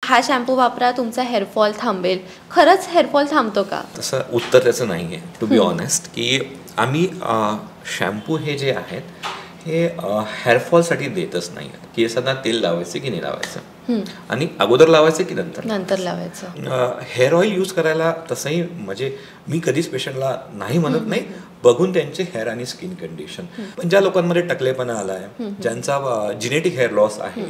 हा शॅम्पू वापरा तुमचा हेअरफॉल थांबेल, खरंच हेअरफॉल थांबतो का? तसं उत्तर त्याचं नाही आहे टू बी ऑनेस्ट, की आम्ही शॅम्पू हे जे आहेत हे हेअरफॉलसाठी देतच नाही आहेत. केसांना तेल लावायचे की नाही लावायचं, आणि अगोदर लावायचं की नंतर लावायचं. हेअर ऑइल यूज करायला तसंही म्हणजे मी कधीच पेशंटला नाही म्हणत नाही, बघून त्यांचे हेअर आणि स्किन कंडिशन. पण ज्या लोकांमध्ये टकलेपणा आला आहे, ज्यांचा जिनेटिक हेअर लॉस आहे,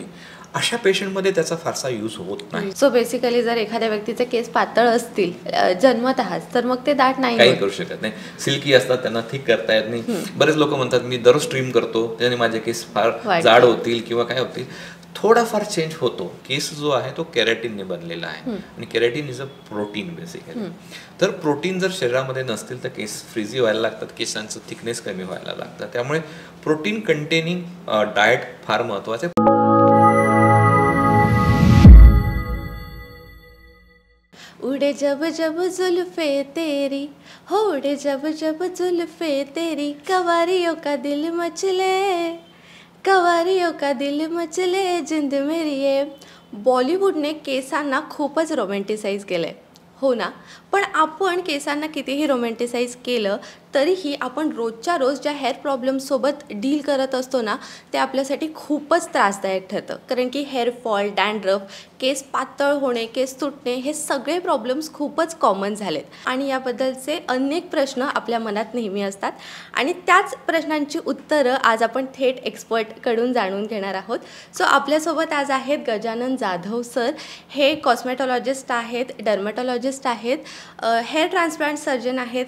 अशा पेशंटमध्ये त्याचा फारसा यूज होत नाही. सो बेसिकली जर एखाद्या व्यक्तीचे केस पातळ असतील जन्मतःच, तर मग ते दाट नाही काही करू शकत नाही. सिल्की असतात, त्यांना थिक करता येत नाही. बरेच लोक म्हणतात मी दररोज स्ट्रीम करतो त्याने माझे केस फार जाड होतील किंवा काय होतील. थोडाफार चेंज होतो. केस जो आहे तो केराटिनने बनलेला आहे, आणि keratin is a protein basically. तर प्रोटीन जर शरीरामध्ये नसतील तर केस फ्रीझी व्हायला लागतात, केसांचं थिकनेस कमी व्हायला लागतं. त्यामुळे प्रोटीन कंटेनिंग डाएट फार महत्त्वाचं आहे. उड़े जब जब जुल्फे तेरी, हो उड़े जब जब जुल्फे तेरी, कवारियों का दिल मचले, कवारियों का दिल मचले जिंद मेरी ये. बॉलिवूडने केसांना खूपच रोमॅन्टिसाइज केलंय, हो ना. पण आपण केसांना कितीही रोमॅन्टिसाइज केलं तरीही आपण रोजच्या रोज ज्या हेअर प्रॉब्लेमसोबत डील करत असतो ना, ते आपल्यासाठी खूपच त्रासदायक ठरतं. कारण की हेअरफॉल, डॅन्ड्रफ, केस पातळ होणे, केस तुटणे हे सगळे प्रॉब्लेम्स खूपच कॉमन झालेत. आणि याबद्दलचे अनेक प्रश्न आपल्या मनात नेहमी असतात, आणि त्याच प्रश्नांची उत्तरं आज आपण थेट एक्सपर्टकडून जाणून घेणार आहोत. सो आपल्यासोबत आज आहेत गजानन जाधव सर. हे कॉस्मेटॉलॉजिस्ट आहेत, डर्मॅटॉलॉजिस्ट आहेत, हेअर ट्रान्सप्लांट सर्जन आहेत,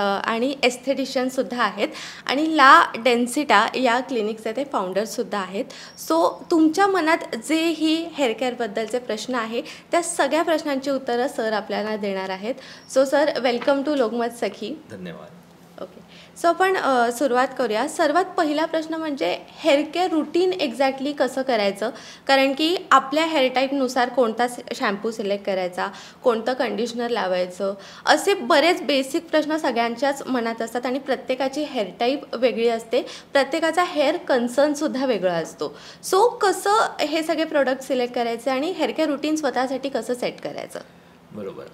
आणि एस्थेटिशियनसुद्धा आहेत, आणि ला डेन्सिटा या क्लिनिकचे ते फाउंडरसुद्धा आहेत. सो तुमच्या मनात जेही हेअर केअरबद्दलचे प्रश्न आहे त्या सगळ्या प्रश्नांची उत्तरं सर आपल्याला देणार आहेत. So sir, welcome to Lokmat Sakhi. धन्यवाद. ओके, सो आपण सुरुवात करूया. सर्वात पहिला प्रश्न म्हणजे हेअर केअर रुटीन एक्झॅक्टली कसं करायचं, कारण की आपल्या हेअर टाईपनुसार कोणता शॅम्पू सिलेक्ट करायचा, कोणतं कंडिशनर लावायचं, असे बरेच बेसिक प्रश्न सगळ्यांच्याच मनात असतात, आणि प्रत्येकाची हेअर टाईप वेगळी असते, प्रत्येकाचा हेअर कन्सर्नसुद्धा वेगळा असतो. सो कसं हे सगळे प्रोडक्ट सिलेक्ट करायचे आणि हेअर केअर रुटीन स्वतःसाठी कसं सेट करायचं? बरोबर.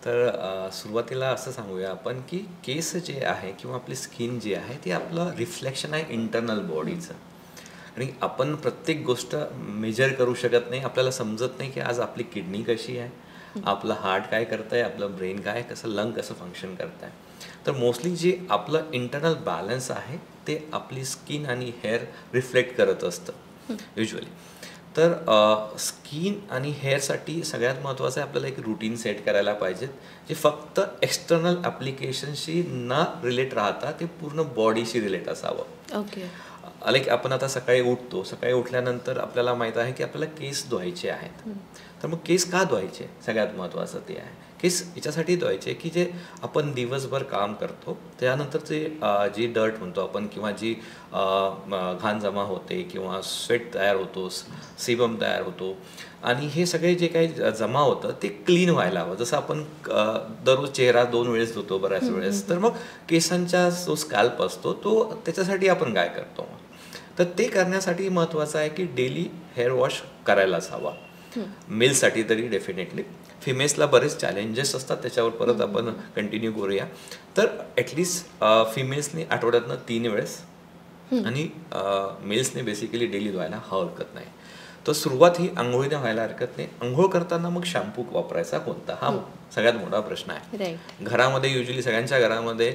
तर सुरुवातीला असं सांगूया आपण की केस जे आहे किंवा आपली स्किन जी आहे ती आपलं रिफ्लेक्शन आहे इंटरनल बॉडीचं, आणि आपण प्रत्येक गोष्ट मेजर करू शकत नाही. आपल्याला समजत नाही की आज आपली किडनी कशी आहे, आपलं हार्ट काय करत आहे, आपलं ब्रेन काय, कसं लंग कसं फंक्शन करत आहे. तर मोस्टली जे आपलं इंटरनल बॅलन्स आहे ते आपली स्किन आणि हेअर रिफ्लेक्ट करत असतं युजली. तर स्किन आणि हेअरसाठी सगळ्यात महत्त्वाचं आहे आपल्याला एक रुटीन सेट करायला पाहिजेत, जे फक्त एक्सटर्नल ॲप्लिकेशनशी न रिलेट राहता ते पूर्ण बॉडीशी रिलेट असावं. ओके. लाईक आपण आता सकाळी उठतो, सकाळी उठल्यानंतर आपल्याला माहीत आहे की आपल्याला केस धुवायचे आहेत. तर मग केस का धुवायचे, सगळ्यात महत्त्वाचं ते आहे. केस याच्यासाठी धुवायचे की जे आपण दिवसभर काम करतो त्यानंतरचे जी डर्ट म्हणतो आपण, किंवा जी घाण जमा होते किंवा स्वेट तयार होतो, सेबम तयार होतो, आणि हे सगळे जे काही जमा होतं ते क्लीन व्हायला हवं. जसं आपण दररोज चेहरा 2 वेळेस धुतो बऱ्याच वेळेस, तर मग केसांचा जो स्कॅल्प असतो तो त्याच्यासाठी आपण काय करतो, तर ते करण्यासाठी महत्त्वाचं आहे की डेली हेअर वॉश करायलाच हवा. मेलसाठी तरी डेफिनेटली. फिमेल्सला बरेच चॅलेंजेस असतात, त्याच्यावर परत आपण कंटिन्यू करूया. तर ॲटलिस्ट फिमेल्सनी आठवड्यातनं 3 वेळेस, आणि मेल्सने बेसिकली डेली धुवायला हरकत नाही. तर सुरुवात ही आंघोळीने व्हायला हरकत नाही. आंघोळ करताना मग शॅम्पू वापरायचा कोणता, हा सगळ्यात मोठा प्रश्न आहे. घरामध्ये युजली सगळ्यांच्या घरामध्ये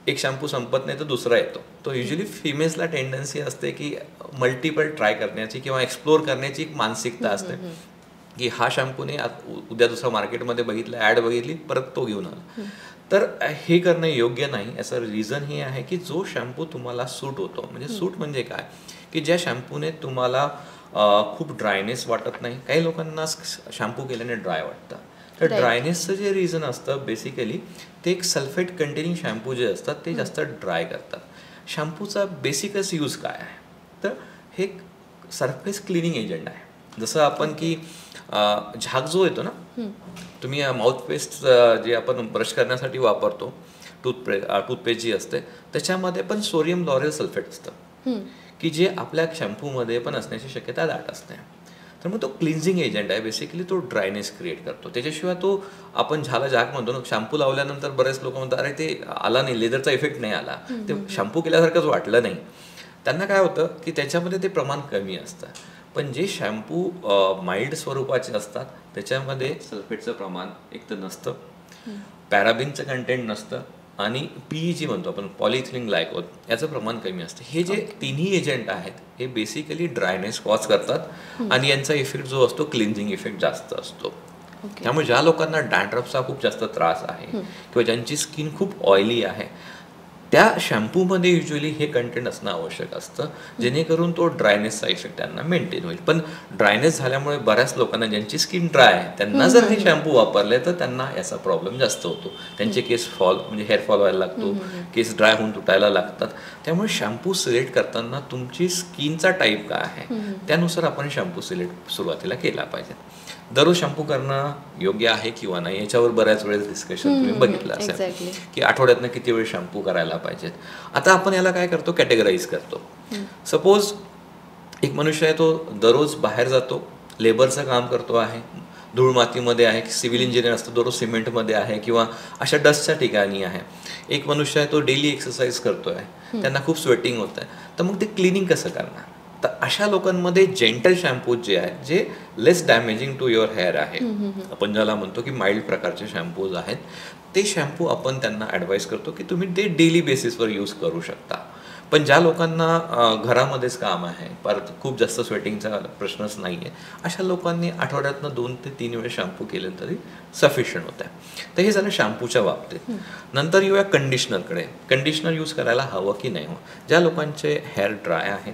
एक शॅम्पू संपत नाही तर दुसरा येतो. तो युजली फिमेल्सला टेंडन्सी असते की मल्टिपल ट्राय करण्याची किंवा एक्सप्लोर करण्याची एक मानसिकता असते की हा शॅम्पूने उद्या दुसरा मार्केटमध्ये बघितला, ॲड बघितली, परत तो घेऊन आला. तर हे करणं योग्य नाही. याचं रिझन हे आहे की जो शॅम्पू तुम्हाला सूट होतो, म्हणजे सूट म्हणजे काय, की ज्या शॅम्पूने तुम्हाला खूप ड्रायनेस वाटत नाही. काही लोकांना शॅम्पू केल्याने ड्राय वाटतं. तर ड्रायनेसचं जे रिझन असतं बेसिकली ते एक सल्फेट कंटेनिंग शॅम्पू जे असतात ते जास्त ड्राय करतात. शॅम्पूचा बेसिकच यूज काय आहे, तर हे सरफेस क्लिनिंग एजंट आहे. जसं आपण की झाग जो येतो ना, तुम्ही माउथपेस्ट जे आपण ब्रश करण्यासाठी वापरतो, टूथपेस्ट जी असते त्याच्यामध्ये पण सोडियम लॉरेल सल्फेट असतं, की जे आपल्या शॅम्पूमध्ये पण असण्याची शक्यता दाट असते. तर मग तो क्लिन्झिंग एजंट आहे, बेसिकली तो ड्रायनेस क्रिएट करतो. त्याच्याशिवाय तो आपण झाला जाग म्हणतो ना, शॅम्पू लावल्यानंतर बरेच लोक म्हणतात अरे ते आला नाही, लेदरचा इफेक्ट नाही आला, ते शॅम्पू केल्यासारखंच वाटलं नाही. त्यांना काय होतं की त्याच्यामध्ये ते प्रमाण कमी असतं. पण जे शॅम्पू माइल्ड स्वरूपाचे असतात त्याच्यामध्ये सल्फेटचं प्रमाण एक तर नसतं, पॅराबिनचं कंटेंट नसतं आणि PEG म्हणतो आपण, पॉलिइथिलीन ग्लायकॉल, याचं प्रमाण कमी असतं. हे जे तिन्ही एजंट आहेत हे बेसिकली ड्रायनेस कॉज करतात आणि यांचा इफेक्ट जो असतो क्लिन्झिंग इफेक्ट जास्त असतो. त्यामुळे ज्या लोकांना डॅन्ड्रफचा खूप जास्त त्रास आहे किंवा ज्यांची स्किन खूप ऑइली आहे त्या शॅम्पूमध्ये युजली हे कंटेंट असणं आवश्यक असतं, जेणेकरून तो ड्रायनेसचा इफेक्ट त्यांना मेंटेन होईल. पण ड्रायनेस झाल्यामुळे बऱ्याच लोकांना ज्यांची स्किन ड्राय आहे त्यांना जर हे शॅम्पू वापरले तर त्यांना याचा प्रॉब्लेम जास्त होतो. त्यांचे केस फॉल म्हणजे हेअर फॉल व्हायला लागतो, केस ड्राय होऊन तुटायला लागतात. त्यामुळे शॅम्पू सिलेक्ट करताना तुमची स्किनचा टाईप काय आहे त्यानुसार आपण शॅम्पू सिलेक्ट सुरुवातीला केला पाहिजे. दररोज शॅम्पू करणं योग्य आहे किंवा नाही याच्यावर बऱ्याच वेळेस डिस्कशन तुम्ही बघितलं असेल की आठवड्यातनं किती वेळ शॅम्पू करायला पाहिजेत. आता आपण याला काय करतो, कॅटेगराईज करतो. सपोज एक मनुष्य आहे तो दररोज बाहेर जातो, लेबरचं काम करतो आहे, धूळ मातीमध्ये आहे, सिव्हिल इंजिनियर असतो दररोज सिमेंटमध्ये आहे किंवा अशा डस्टच्या ठिकाणी आहे. एक मनुष्य आहे तो डेली एक्सरसाइज करतो आहे, त्यांना खूप स्वेटिंग होत आहे, तर मग ते क्लिनिंग कसं करणार. तर अशा लोकांमध्ये जेंटल शॅम्पू जे आहेत जे लेस डॅमेजिंग टू युअर हेअर आहे, आपण ज्याला म्हणतो की माइल्ड प्रकारचे शॅम्पूज आहेत, ते शॅम्पू आपण त्यांना ॲडवाईस करतो की तुम्ही ते डेली बेसिसवर यूज करू शकता. पण ज्या लोकांना घरामध्येच काम आहे, परत खूप जास्त स्वेटिंगचा प्रश्नच नाही आहे, अशा लोकांनी आठवड्यातनं 2 ते 3 वेळेस शॅम्पू केले तरी सफिशियंट होत आहे. तर हे झालं शॅम्पूच्या बाबतीत. नंतर येऊया कंडिशनरकडे. कंडिशनर यूज करायला हवं की नाही हवं. ज्या लोकांचे हेअर ड्राय आहेत,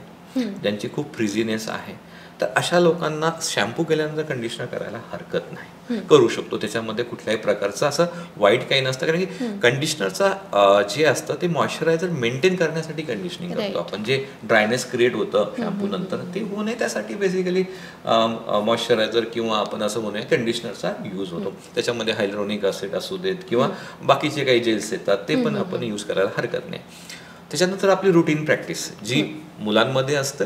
ज्यांची खूप फ्रिझीनेस आहे, तर अशा लोकांना शॅम्पू केल्यानंतर कंडिशनर करायला हरकत नाही, करू शकतो. त्याच्यामध्ये कुठल्याही प्रकारचं असं वाईट काही नसतं, कारण की कंडिशनरचा जे असतं ते मॉइश्चरायझर मेंटेन करण्यासाठी कंडिशनिंग करतो आपण. जे ड्रायनेस क्रिएट होतं शॅम्पू नंतर ते होऊ नये त्यासाठी बेसिकली मॉइश्चरायझर किंवा आपण असं म्हणूया कंडिशनरचा यूज होतो. त्याच्यामध्ये हायलोरॉनिक ॲसिड असू देत किंवा बाकीचे काही जेल्स येतात ते पण आपण यूज करायला हरकत नाही. त्याच्यानंतर आपली रुटीन प्रॅक्टिस जी मुलांमध्ये असतं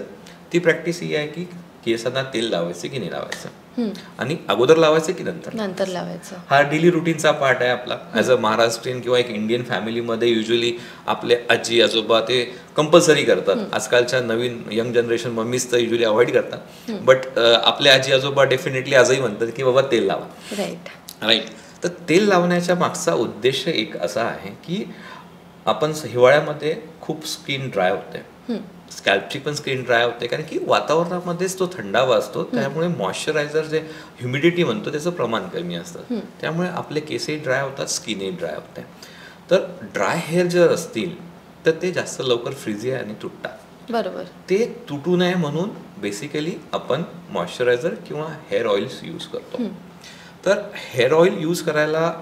ती प्रॅक्टिस ही आहे की केसांना तेल लावायचं की नाही लावायचं आणि अगोदर लावायचं की नंतर लावायचं. हा डेली रुटीनचा पार्ट आहे आपला. ॲज अ महाराष्ट्रीयन किंवा एक इंडियन फॅमिलीमध्ये युजली आपले आजी आजोबा ते कंपल्सरी करतात. आजकालच्या नवीन यंग जनरेशन मम्मीज तर युजली अवॉइड करतात, बट आपले आजी आजोबा डेफिनेटली आजही म्हणतात की बाबा तेल लावा. राईट. तर तेल लावण्याच्या मागचा उद्देश एक असा आहे की आपण हिवाळ्यामध्ये खूप स्किन ड्राय होते, स्कॅल्पची पण स्किन ड्राय होते, कारण की वातावरणामध्येच तो थंडावा असतो, त्यामुळे मॉइश्चरायझर जे ह्युमिडिटी म्हणतो त्याचं प्रमाण कमी असतं, त्यामुळे आपले केसही ड्राय होतात, स्किनही ड्राय होते. तर ड्राय हेअर जर असतील तर ते जास्त लवकर फ्रिझी आणि तुटतात. बरोबर. ते तुटू नये म्हणून बेसिकली आपण मॉइश्चरायझर किंवा हेअर ऑइल्स यूज करतो. तर हेअर ऑइल यूज करायला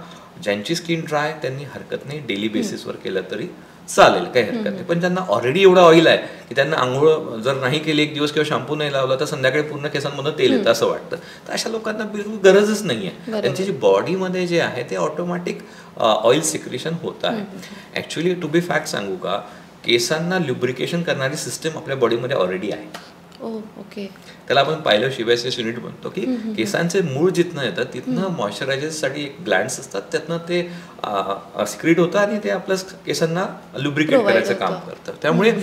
ज्यांची स्किन ड्राय त्यांनी हरकत नाही, डेली बेसिसवर केलं तरी चालेल, काही हरकत नाही. पण ज्यांना ऑलरेडी एवढा ऑइल आहे की त्यांना आंघोळ जर नाही केली एक दिवस किंवा शॅम्पू नाही लावला तर संध्याकाळी पूर्ण केसांमधून तेल येतं असं वाटतं, तर अशा लोकांना बिलकुल गरजच नाही आहे. त्यांची जी बॉडीमध्ये जे आहे ते ऑटोमॅटिक ऑइल सिक्रेशन होत आहे. ॲक्च्युली टू बी फॅक्ट सांगू का, केसांना ल्युब्रिकेशन करणारी सिस्टम आपल्या बॉडीमध्ये ऑलरेडी आहे. ओके. त्याला आपण पाहिलं शिबायसिस युनिट म्हणतो की केसांचे मूळ जिथनं येतं तिथनं मॉइश्चरायझरसाठी एक ग्लँड्स असतात, त्यातनं ते सिक्रेट होतं आणि ते आपल्या केसांना लुब्रिकेट करायचं काम करतं. त्यामुळे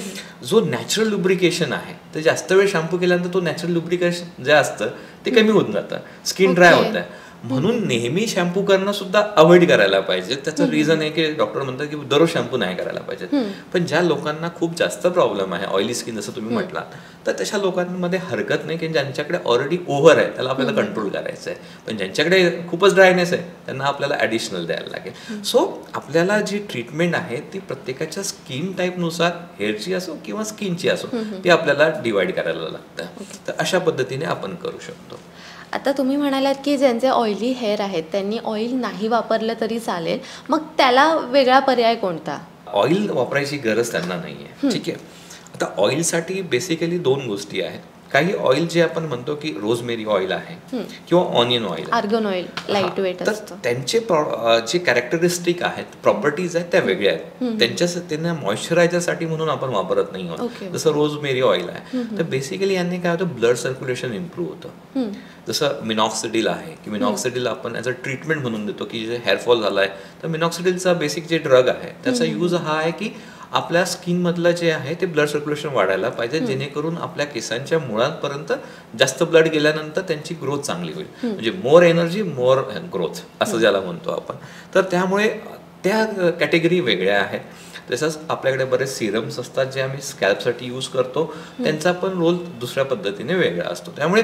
जो नॅचरल लुब्रिकेशन आहे ते जास्त वेळ शॅम्पू केल्यानंतर तो नॅचरल लुब्रिकेशन जे असतं ते कमी होत जातं, स्किन ड्राय होत आहे. म्हणून नेहमी शॅम्पू करणं सुद्धा अवॉइड करायला पाहिजे. त्याचं रिझन आहे की डॉक्टर म्हणतात की दररोज शॅम्पू नाही करायला पाहिजे. पण ज्या लोकांना खूप जास्त प्रॉब्लेम आहे, ऑइली स्किन जसं तुम्ही म्हटलात, तर तशा लोकांमध्ये हरकत नाही की ज्यांच्याकडे ऑलरेडी ओव्हर आहे त्याला आपल्याला कंट्रोल करायचं आहे, पण ज्यांच्याकडे खूपच ड्रायनेस आहे त्यांना आपल्याला ॲडिशनल द्यायला लागेल. सो आपल्याला जी ट्रीटमेंट आहे ती प्रत्येकाच्या स्किन टाईपनुसार, हेअरची असो किंवा स्किनची असो, ती आपल्याला डिवाइड करायला लागतं. तर अशा पद्धतीने आपण करू शकतो. आता तुम्ही म्हणालात की ज्यांचे ऑइली हेअर आहेत त्यांनी ऑइल नाही वापरलं तरी चालेल, मग त्याला वेगळा पर्याय कोणता? ऑइल वापरायची गरज त्यांना नाही आहे. ठीक आहे. आता ऑइलसाठी बेसिकली 2 गोष्टी आहेत. काही ऑइल जे आपण म्हणतो की रोजमेरी ऑइल आहे किंवा onion oil, argan oil light weight तर असतं. त्यांचे जे कॅरेक्टरिस्टिक आहेत, प्रॉपर्टीज आहेत त्या वेगळ्या आहेत. त्यांना मॉइश्चरायझरसाठी म्हणून आपण वापरत नाही आहोत. जसं रोजमेरी ऑइल आहे तर बेसिकली यांनी काय होतं, ब्लड सर्क्युलेशन इम्प्रूव्ह होतं. जसं मिनॉक्सिडिल आहे की मिनॉक्सिडिल आपण ॲज अ ट्रीटमेंट म्हणून देतो की जे हेअरफॉल झाला आहे तर मिनॉक्सिडिलचा बेसिक जे ड्रग आहे त्याचा यूज हा आहे की आपल्या स्किनमधलं जे आहे ते ब्लड सर्क्युलेशन वाढायला पाहिजे, जेणेकरून आपल्या केसांच्या मुळांपर्यंत जास्त ब्लड गेल्यानंतर त्यांची ग्रोथ चांगली होईल. म्हणजे मोर एनर्जी मोर ग्रोथ असं ज्याला म्हणतो आपण. तर त्यामुळे त्या कॅटेगरी वेगळ्या आहेत. तसंच आपल्याकडे बरेच सिरम्स असतात जे आम्ही स्कॅल्पसाठी यूज करतो, त्यांचा पण रोल दुसऱ्या पद्धतीने वेगळा असतो. त्यामुळे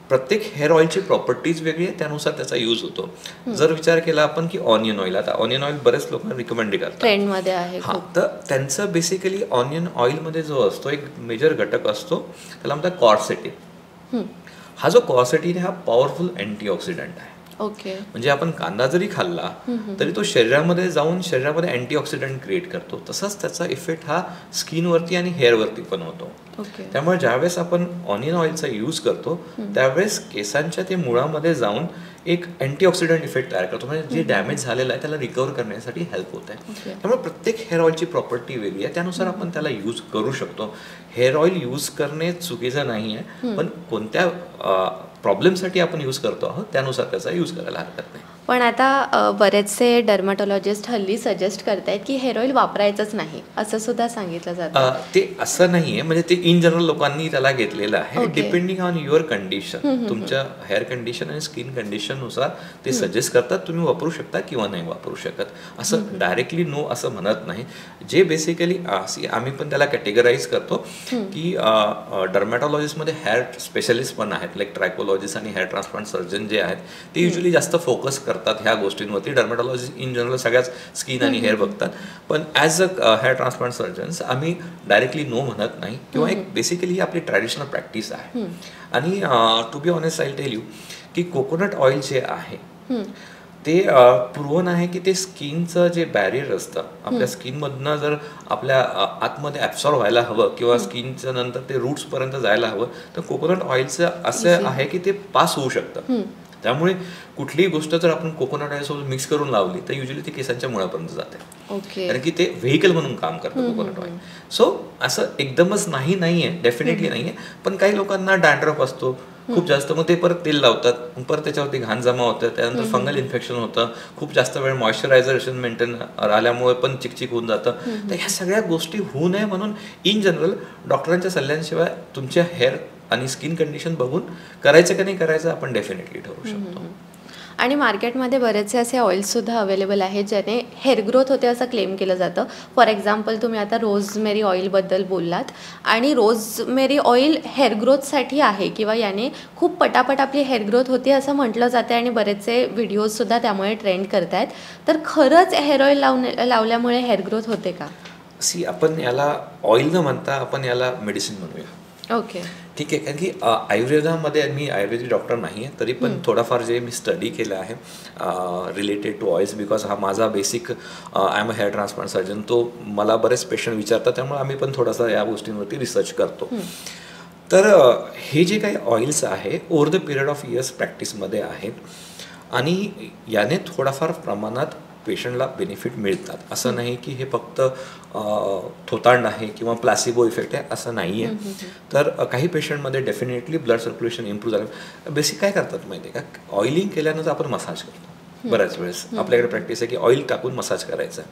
प्रत्येक हेअर ऑइलची प्रॉपर्टीज वेगळी आहे, त्यानुसार त्याचा यूज होतो. जर विचार केला आपण की ऑनियन ऑइल, आता ऑनियन ऑइल बरेच लोक रिकमेंड करतात, ट्रेंडमध्ये आहे. हा, तर त्यांचं बेसिकली ऑनियन ऑइलमध्ये जो असतो एक मेजर घटक असतो त्याला म्हणतात क्वार्सेटिन. हा जो क्वार्सेटिन हा पॉवरफुल अँटीऑक्सिडंट आहे. ओके. म्हणजे आपण कांदा जरी खाल्ला तरी तो शरीरामध्ये जाऊन शरीरामध्ये अँटीऑक्सिडंट क्रिएट करतो. तसाच त्याचा इफेक्ट हा स्किनवरती आणि हेअरवरती पण होतो. त्यामुळे ज्यावेळेस आपण ऑनियन ऑइलचा यूज करतो त्यावेळेस केसांच्या ते मुळामध्ये जाऊन एक अँटीऑक्सिडंट इफेक्ट तयार करतो. म्हणजे जे डॅमेज झालेलं आहे त्याला रिकवर करण्यासाठी हेल्प होत आहे. त्यामुळे प्रत्येक हेअर ऑइलची प्रॉपर्टी वेगळी आहे, त्यानुसार आपण त्याला यूज करू शकतो. हेअर ऑइल यूज करणे चुकीचं नाही आहे, पण कोणत्या प्रॉब्लेमसाठी आपण यूज करतो आहोत त्यानुसार त्याचा यूज करायला हरकत नाही. पण आता बरेचसे डर्माटॉलॉजिस्ट हल्ली सजेस्ट करतायत की हेअर ऑइल वापरायचंच नाही असं सुद्धा सांगितलं जातं. ते असं नाहीये, म्हणजे ते इन जनरल लोकांनी त्याला घेतलेलं आहे. डिपेंडिंग ऑन युअर कंडिशन, तुमच्या हेअर कंडिशन आणि स्किन कंडिशन नुसार ते सजेस्ट करतात. तुम्ही वापरू शकता किंवा नाही वापरू शकत, असं डायरेक्टली नो असं म्हणत नाही. जे बेसिकली आम्ही पण त्याला कॅटेगराईज करतो की डर्मॅटॉलॉजिस्टमध्ये हेअर स्पेशलिस्ट पण आहेत, लाईक ट्रायकोलॉजिस्ट आणि हेअर ट्रान्सप्लांट सर्जन जे आहेत ते युजली जास्त फोकस करतात ह्या गोष्टींवरती. डर्मॅटॉलॉजी इन जनरल सगळ्याच स्किन आणि हेअर बघतात, पण as a hair transplant surgeons आम्ही डायरेक्टली नो म्हणत नाही, किंवा एक बेसिकली ही आपली ट्रॅडिशनल प्रॅक्टिस आहे. आणि to be honest I tell you की कोकोनट ऑइल जे आहे ते प्रूव्हन आहे की ते स्किनचं जे बॅरियर असतं आपल्या स्किनमधनं जर आपल्या आतमध्ये ॲब्सॉर्ब व्हायला हवं किंवा स्किनचं नंतर ते रूट्सपर्यंत जायला हवं तर कोकोनट ऑइलचं असं आहे की ते पास होऊ शकतं. त्यामुळे कुठलीही गोष्ट जर आपण कोकोनट ऑइलसोबत मिक्स करून लावली तर युजली ती केसांच्या मुळापर्यंत जाते, कारण की ते व्हेकल म्हणून काम करतं कोकोनट ऑइल. सो असं एकदमच नाहीये, डेफिनेटली नाहीये. पण काही लोकांना डॅन्ड्रफ असतो खूप जास्त, मग ते परत तेल लावतात, परत त्याच्यावरती घाण जमा होतं, त्यानंतर फंगल इन्फेक्शन होतं, खूप जास्त वेळ मॉइश्चरायझेशन मेंटेन आल्यामुळे पण चिकचिक होऊन जातं. तर ह्या सगळ्या गोष्टी होऊ नये म्हणून इन जनरल डॉक्टरांच्या सल्ल्यांशिवाय तुमच्या हेअर आणि स्किन कंडिशन बघून करायचं का नाही करायचं आपण डेफिनेटली ठरवू शकतो. आणि मार्केटमध्ये बरेचसे असे ऑइल्ससुद्धा अवेलेबल आहेत ज्याने हेअर ग्रोथ होते असं क्लेम केलं जातं. फॉर एक्झाम्पल तुम्ही आता रोजमेरी ऑइलबद्दल बोललात, आणि रोजमेरी ऑइल हेअर ग्रोथसाठी आहे किंवा याने खूप पटापट आपली हेअर ग्रोथ होते असं म्हटलं जातं, आणि बरेचसे व्हिडिओजसुद्धा त्यामुळे ट्रेंड करत आहेत. तर खरंच हेअर ऑइल लावल्यामुळे हेअर ग्रोथ होते का? आपण याला ऑइल न म्हणता आपण याला मेडिसिन म्हणूया. ओके, ठीक आहे. कारण की आयुर्वेदामध्ये, मी आयुर्वेदिक डॉक्टर नाही आहे तरी पण थोडाफार जे मी स्टडी केलं आहे रिलेटेड टू ऑइल्स, बिकॉज हा माझा basic I am a hair transplant surgeon, तो मला बरेच पेशंट विचारतात, त्यामुळे आम्ही पण थोडासा या गोष्टींवरती रिसर्च करतो. तर हे जे काही ऑइल्स आहे over the period of years प्रॅक्टिसमध्ये आहेत, आणि याने थोडाफार प्रमाणात पेशंटला बेनिफिट मिळतात. असं नाही की हे फक्त थोतांड आहे किंवा प्लासिबो इफेक्ट आहे असं नाही आहे. तर काही पेशंटमध्ये डेफिनेटली ब्लड सर्क्युलेशन इम्प्रूव्ह झालं. बेसिक काय करतात माहिती आहे का, ऑइलिंग केल्यानंतर आपण मसाज करतो बऱ्याच वेळेस. आपल्याकडे प्रॅक्टिस आहे की ऑइल टाकून मसाज करायचा,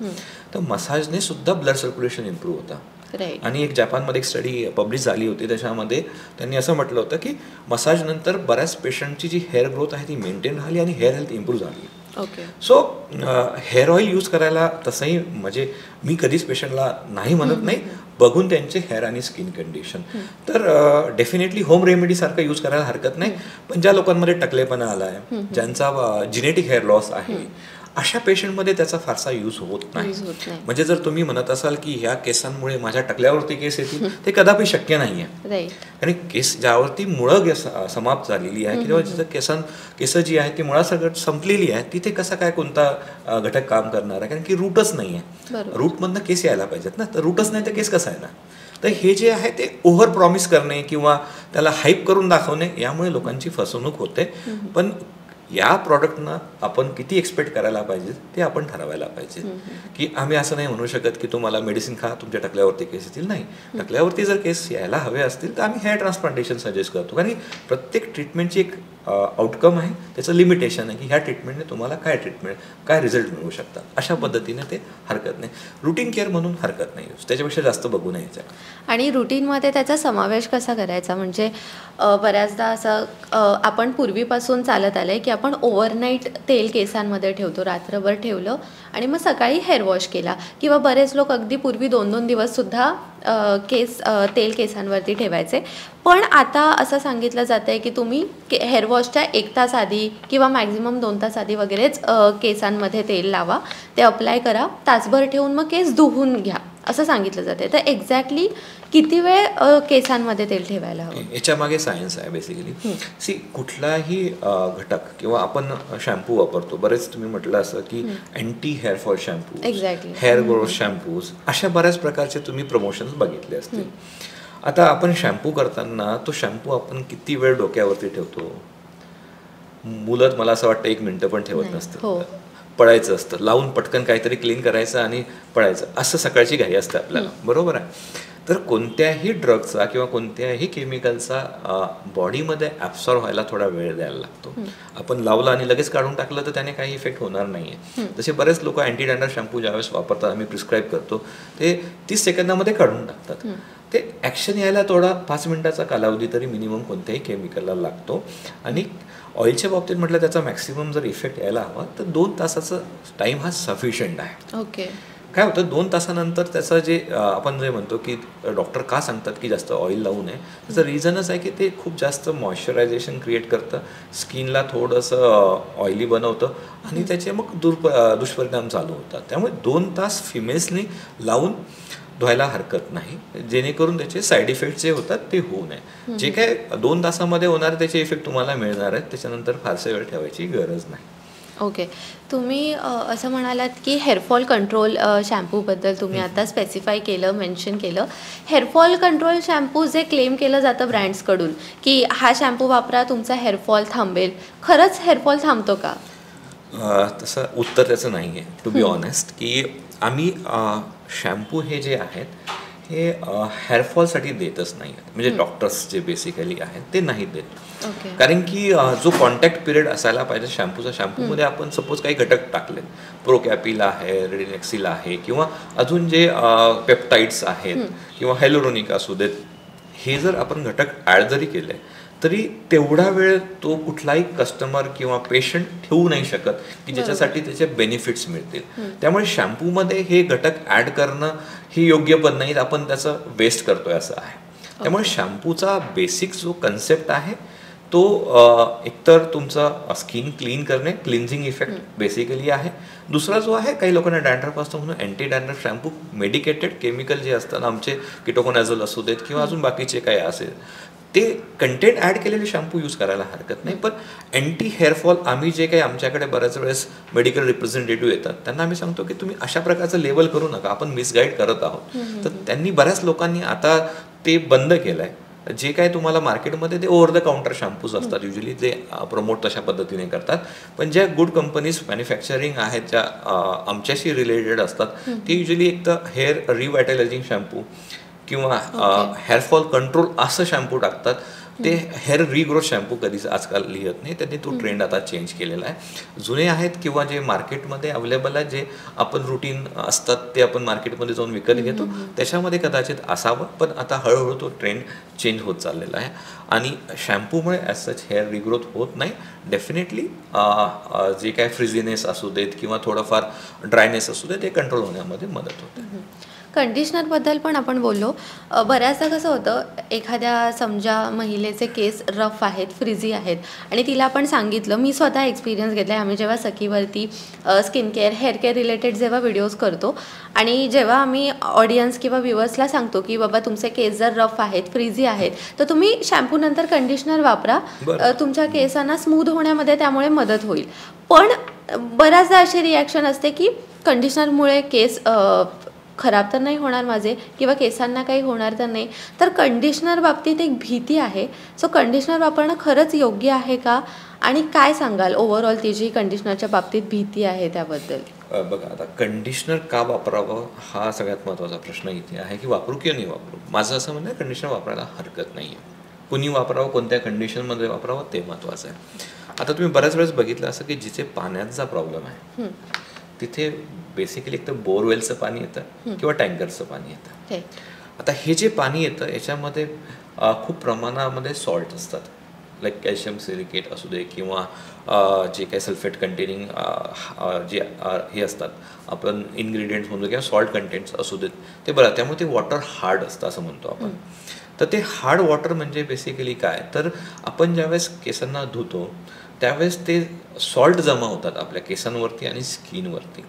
तर मसाजने सुद्धा ब्लड सर्क्युलेशन इम्प्रूव्ह होतं. आणि एक जपानमध्ये एक स्टडी पब्लिश झाली होती, त्याच्यामध्ये त्यांनी असं म्हटलं होतं की मसाजनंतर बऱ्याच पेशंटची जी हेअर ग्रोथ आहे ती मेंटेन राहिली आणि हेअर हेल्थ इम्प्रूव्ह झाली. सो हेअर ऑइल यूज करायला तसंही म्हणजे मी कधीच पेशंटला नाही म्हणत नाही, बघून त्यांचे हेअर आणि स्किन कंडिशन. तर डेफिनेटली होम रेमेडीसारखं यूज करायला हरकत नाही. पण ज्या लोकांमध्ये टकलेपणा आला आहे, ज्यांचा जिनेटिक हेअर लॉस आहे, अशा पेशंटमध्ये त्याचा फारसा यूज होत नाही. म्हणजे जर तुम्ही म्हणत असाल की ह्या केसांमुळे माझ्या टकल्यावरती केस येतील, ते कदापि शक्य नाही आहे. आणि केस ज्यावरती मुळं समाप्त झालेली आहे किंवा जिथं केस जी आहे ती मुळासकट संपलेली आहे, तिथे कसा काय कोणता घटक काम करणार आहे, कारण की रूटच नाही आहे. रूटमधनं केस यायला पाहिजेत ना, तर रूटच नाही तर केस कसा येणार. तर हे जे आहे ते ओव्हर प्रॉमिस करणे किंवा त्याला हाईप करून दाखवणे, यामुळे लोकांची फसवणूक होते. पण या प्रॉडक्टनं आपण किती एक्सपेक्ट करायला पाहिजे ते आपण ठरवायला पाहिजे. की आम्ही असं नाही म्हणू शकत की तुम्हाला मेडिसिन खा, तुमच्या टकल्यावरती केस येतील. नाही, टकल्यावरती जर केस यायला हवे असतील तर आम्ही हेअर ट्रान्सप्लांटेशन सजेस्ट करतो. कारण प्रत्येक ट्रीटमेंटची एक आउटकम आहे, त्याचं लिमिटेशन आहे की ह्या ट्रीटमेंटने तुम्हाला काय रिझल्ट मिळू शकतात. अशा पद्धतीने ते हरकत नाही. रुटीन केअर म्हणून हरकत नाही, त्याच्यापेक्षा जास्त बघू नये. आणि रुटीनमध्ये त्याचा समावेश कसा करायचा? म्हणजे बऱ्याचदा असं आपण पूर्वीपासून चालत आलं आहे की आपण ओव्हरनाईट तेल केसांमध्ये ठेवतो, रात्रभर ठेवलं आणि मग सकाळी हेअर वॉश केला, किंवा बरेच लोक अगदी पूर्वी 2-2 दिवससुद्धा तेल केसांवरती ठेवायचे. पण आता असं सांगितलं जातं आहे की तुम्ही हेअर वॉशच्या 1 तास आधी किंवा मॅक्झिमम 2 तास आधी वगैरेच केसांमध्ये तेल लावा, ते अप्लाय करा, तासभर ठेवून मग केस धुवून घ्या असं सांगितलं जाते. तर एक्झॅक्टली किती वेळ केसांमध्ये तेल ठेवायला हवं? याच्या मागे सायन्स आहे बेसिकली. कुठलाही घटक किंवा आपण शॅम्पू वापरतो, बरेच तुम्ही म्हटलं असं की anti hair fall shampoo, hair growth shampoos, अशा बऱ्याच प्रकारचे तुम्ही प्रमोशन्स बघितले असतील. आता आपण शॅम्पू करताना तो शॅम्पू आपण किती वेळ डोक्यावरती ठेवतो? मुलं मला असं वाटतं 1 मिनिटं पण ठेवत नसतं. पळायचं असतं, लावून पटकन काहीतरी क्लीन करायचं आणि पळायचं, असं सकाळची घाई असते आपल्याला. बरोबर आहे. तर कोणत्याही ड्रगचा किंवा कोणत्याही केमिकलचा बॉडीमध्ये ॲब्सॉर्ब व्हायला थोडा वेळ द्यायला लागतो. आपण लावलं आणि लगेच काढून टाकलं तर त्याने काही इफेक्ट होणार नाही आहे. जसे बरेच लोक अँटी डॅन्ड्रफ शॅम्पू ज्यावेळेस वापरतात, आम्ही प्रिस्क्राईब करतो, ते 30 सेकंदामध्ये काढून टाकतात. ते ॲक्शन यायला थोडा 5 मिनिटाचा कालावधी तरी मिनिमम कोणत्याही केमिकलला लागतो. आणि ऑइलच्या बाबतीत म्हटलं त्याचा मॅक्सिमम जर इफेक्ट यायला हवा तर 2 तासाचा टाईम हा सफिशियंट आहे. ओके. काय होतं, 2 तासानंतर त्याचं जे आपण जे म्हणतो की डॉक्टर का सांगतात की जास्त ऑइल लावू नये, त्याचं रिझनच आहे की ते खूप जास्त मॉइश्चरायझेशन क्रिएट करतं, स्किनला थोडंसं ऑइली बनवतं आणि त्याचे मग दुष्परिणाम चालू होतात. त्यामुळे 2 तास फिमेल्सनी लावून धुवायला हरकत नाही, जेणेकरून त्याचे साईड इफेक्ट जे होतात ते होऊ नये. जे काय 2 तासामध्ये होणार त्याचे इफेक्ट तुम्हाला मिळणार आहेत, त्याच्यानंतर फारसा वेळ ठेवायची गरज नाही. ओके. तुम्ही असं म्हणालात की हेअरफॉल कंट्रोल शॅम्पूबद्दल तुम्ही आता स्पेसिफाय केलं, मेन्शन केलं. हेअरफॉल कंट्रोल शॅम्पू जे क्लेम केलं जातं ब्रँड्सकडून की हा शॅम्पू वापरा तुमचा हेअरफॉल थांबेल, खरंच हेअरफॉल थांबतो का? तसं उत्तर त्याचं नाही आहे, टू बी ऑनेस्ट. की आम्ही शॅम्पू हे जे आहेत हे हेअरफॉलसाठी देतच नाही आहेत. म्हणजे डॉक्टर्स जे बेसिकली आहेत ते नाही देत. कारण की जो कॉन्टॅक्ट पिरियड असायला पाहिजे शॅम्पूमध्ये आपण सपोज काही घटक टाकले, प्रोकॅपिल आहे, रेडिनेक्सिल आहे, किंवा अजून जे पेप्टाइड्स आहेत किंवा हायलोरोनिक असू देत, हे जर आपण घटक ॲड जरी केले तरी तेवढा वेळ तो कुठलाही कस्टमर किंवा पेशंट ठेवू नाही शकत की ज्याच्यासाठी त्याचे बेनिफिट्स मिळतील. त्यामुळे शॅम्पूमध्ये हे घटक ॲड करणं हे योग्य पण नाही, आपण त्याचं वेस्ट करतोय असं आहे. त्यामुळे शॅम्पूचा बेसिक जो कन्सेप्ट आहे तो एकतर तुमचा स्किन क्लीन करणे, क्लिन्झिंग इफेक्ट बेसिकली आहे. दुसरा जो आहे, काही लोकांना डॅन्ड्रफ असतो म्हणून anti dandruff shampoo, medicated chemical जे असतात आमचे किटोकोनाझोल असू देत किंवा अजून बाकीचे काही असेल ते कंटेंट ॲड केलेले शॅम्पू यूज करायला हरकत नाही. पण अँटी हेअरफॉल आम्ही जे काही आमच्याकडे बऱ्याच वेळेस मेडिकल रिप्रेझेंटेटिव्ह येतात त्यांना आम्ही सांगतो की तुम्ही अशा प्रकारचं लेबल करू नका, आपण मिसगाईड करत आहोत. तर त्यांनी बऱ्याच लोकांनी आता ते बंद केलं आहे. जे काय तुम्हाला मार्केटमध्ये ते ओव्हर द काउंटर शॅम्पूज असतात, युजली ते प्रमोट तशा पद्धतीने करतात. पण ज्या गुड कंपनीज मॅन्युफॅक्चरिंग आहेत, ज्या आमच्याशी रिलेटेड असतात, ते युजली एक तर हेअर रिव्हायटलायझिंग शॅम्पू किंवा हेअरफॉल कंट्रोल असं शॅम्पू टाकतात. ते हेअर रिग्रोथ शॅम्पू कधीच आजकाल लिहित नाही. त्यांनी तो ट्रेंड आता चेंज केलेला आहे. जुने आहेत किंवा जे मार्केटमध्ये अवेलेबल आहेत, जे आपण रुटीन असतात ते आपण मार्केटमध्ये जाऊन विकत घेतो, त्याच्यामध्ये कदाचित असावं. पण आता हळूहळू तो ट्रेंड चेंज होत चाललेला आहे. आणि शॅम्पूमुळे ॲज सच हेअर रिग्रोथ होत नाही. डेफिनेटली जे काय फ्रिझीनेस असू देत किंवा थोडंफार ड्रायनेस असू देत ते कंट्रोल होण्यामध्ये मदत होते. कंडिशनरबद्दल पण आपण बोललो. बऱ्याचदा कसं होतं, एखाद्या समजा महिलेचे केस रफ आहेत, फ्रिझी आहेत आणि तिला आपण सांगितलं, मी स्वतः एक्सपिरियन्स घेतला आहे, आम्ही जेव्हा सखीवरती skin care, hair care related जेव्हा व्हिडिओज करतो आणि जेव्हा आम्ही ऑडियन्स किंवा व्ह्युअर्सला सांगतो की बाबा तुमचे केस जर रफ आहेत, फ्रिझी आहेत, तर तुम्ही शॅम्पूनंतर कंडिशनर वापरा, तुमच्या केसांना स्मूथ होण्यामध्ये त्यामुळे मदत होईल. पण बऱ्याचदा अशी रिॲक्शन असते की कंडिशनरमुळे केस खराब तर नाही होणार माझे किंवा केसांना काही होणार तर नाही. तर कंडिशनर बाबतीत एक भीती आहे. सो कंडिशनर वापरणं खरंच योग्य आहे का? आणि काय सांगाल ओव्हरऑल ती जी कंडिशनरच्या बाबतीत भीती आहे त्याबद्दल? बघा, आता कंडिशनर का वापरावं हा सगळ्यात महत्त्वाचा प्रश्न इथे आहे की वापरू किंवा नाही वापरू. माझं असं म्हणणं आहे कंडिशनर वापरायला हरकत नाही आहे. कुणी वापरावं, कोणत्या कंडिशनमध्ये वापरावं ते महत्त्वाचं आहे. आता तुम्ही बऱ्याच वेळेस बघितलं असं की जिथे पाण्याचा प्रॉब्लेम आहे तिथे बेसिकली एक तर बोरवेलचं पाणी येतं किंवा टँकरचं पाणी येतं. आता हे जे पाणी येतं याच्यामध्ये खूप प्रमाणामध्ये सॉल्ट असतात, लाईक कॅल्शियम सिलिकेट असू दे किंवा जे काही सल्फेट कंटेनिंग जे हे असतात आपण इन्ग्रेडियंट्स म्हणतो किंवा सॉल्ट कंटेंट्स असू देत ते बरं. त्यामुळे ते वॉटर हार्ड असतं असं म्हणतो आपण. तर ते हार्ड वॉटर म्हणजे बेसिकली काय, तर आपण ज्यावेळेस केसांना धुतो त्यावेळेस ते सॉल्ट जमा होतात आपल्या केसांवरती आणि स्किनवरती.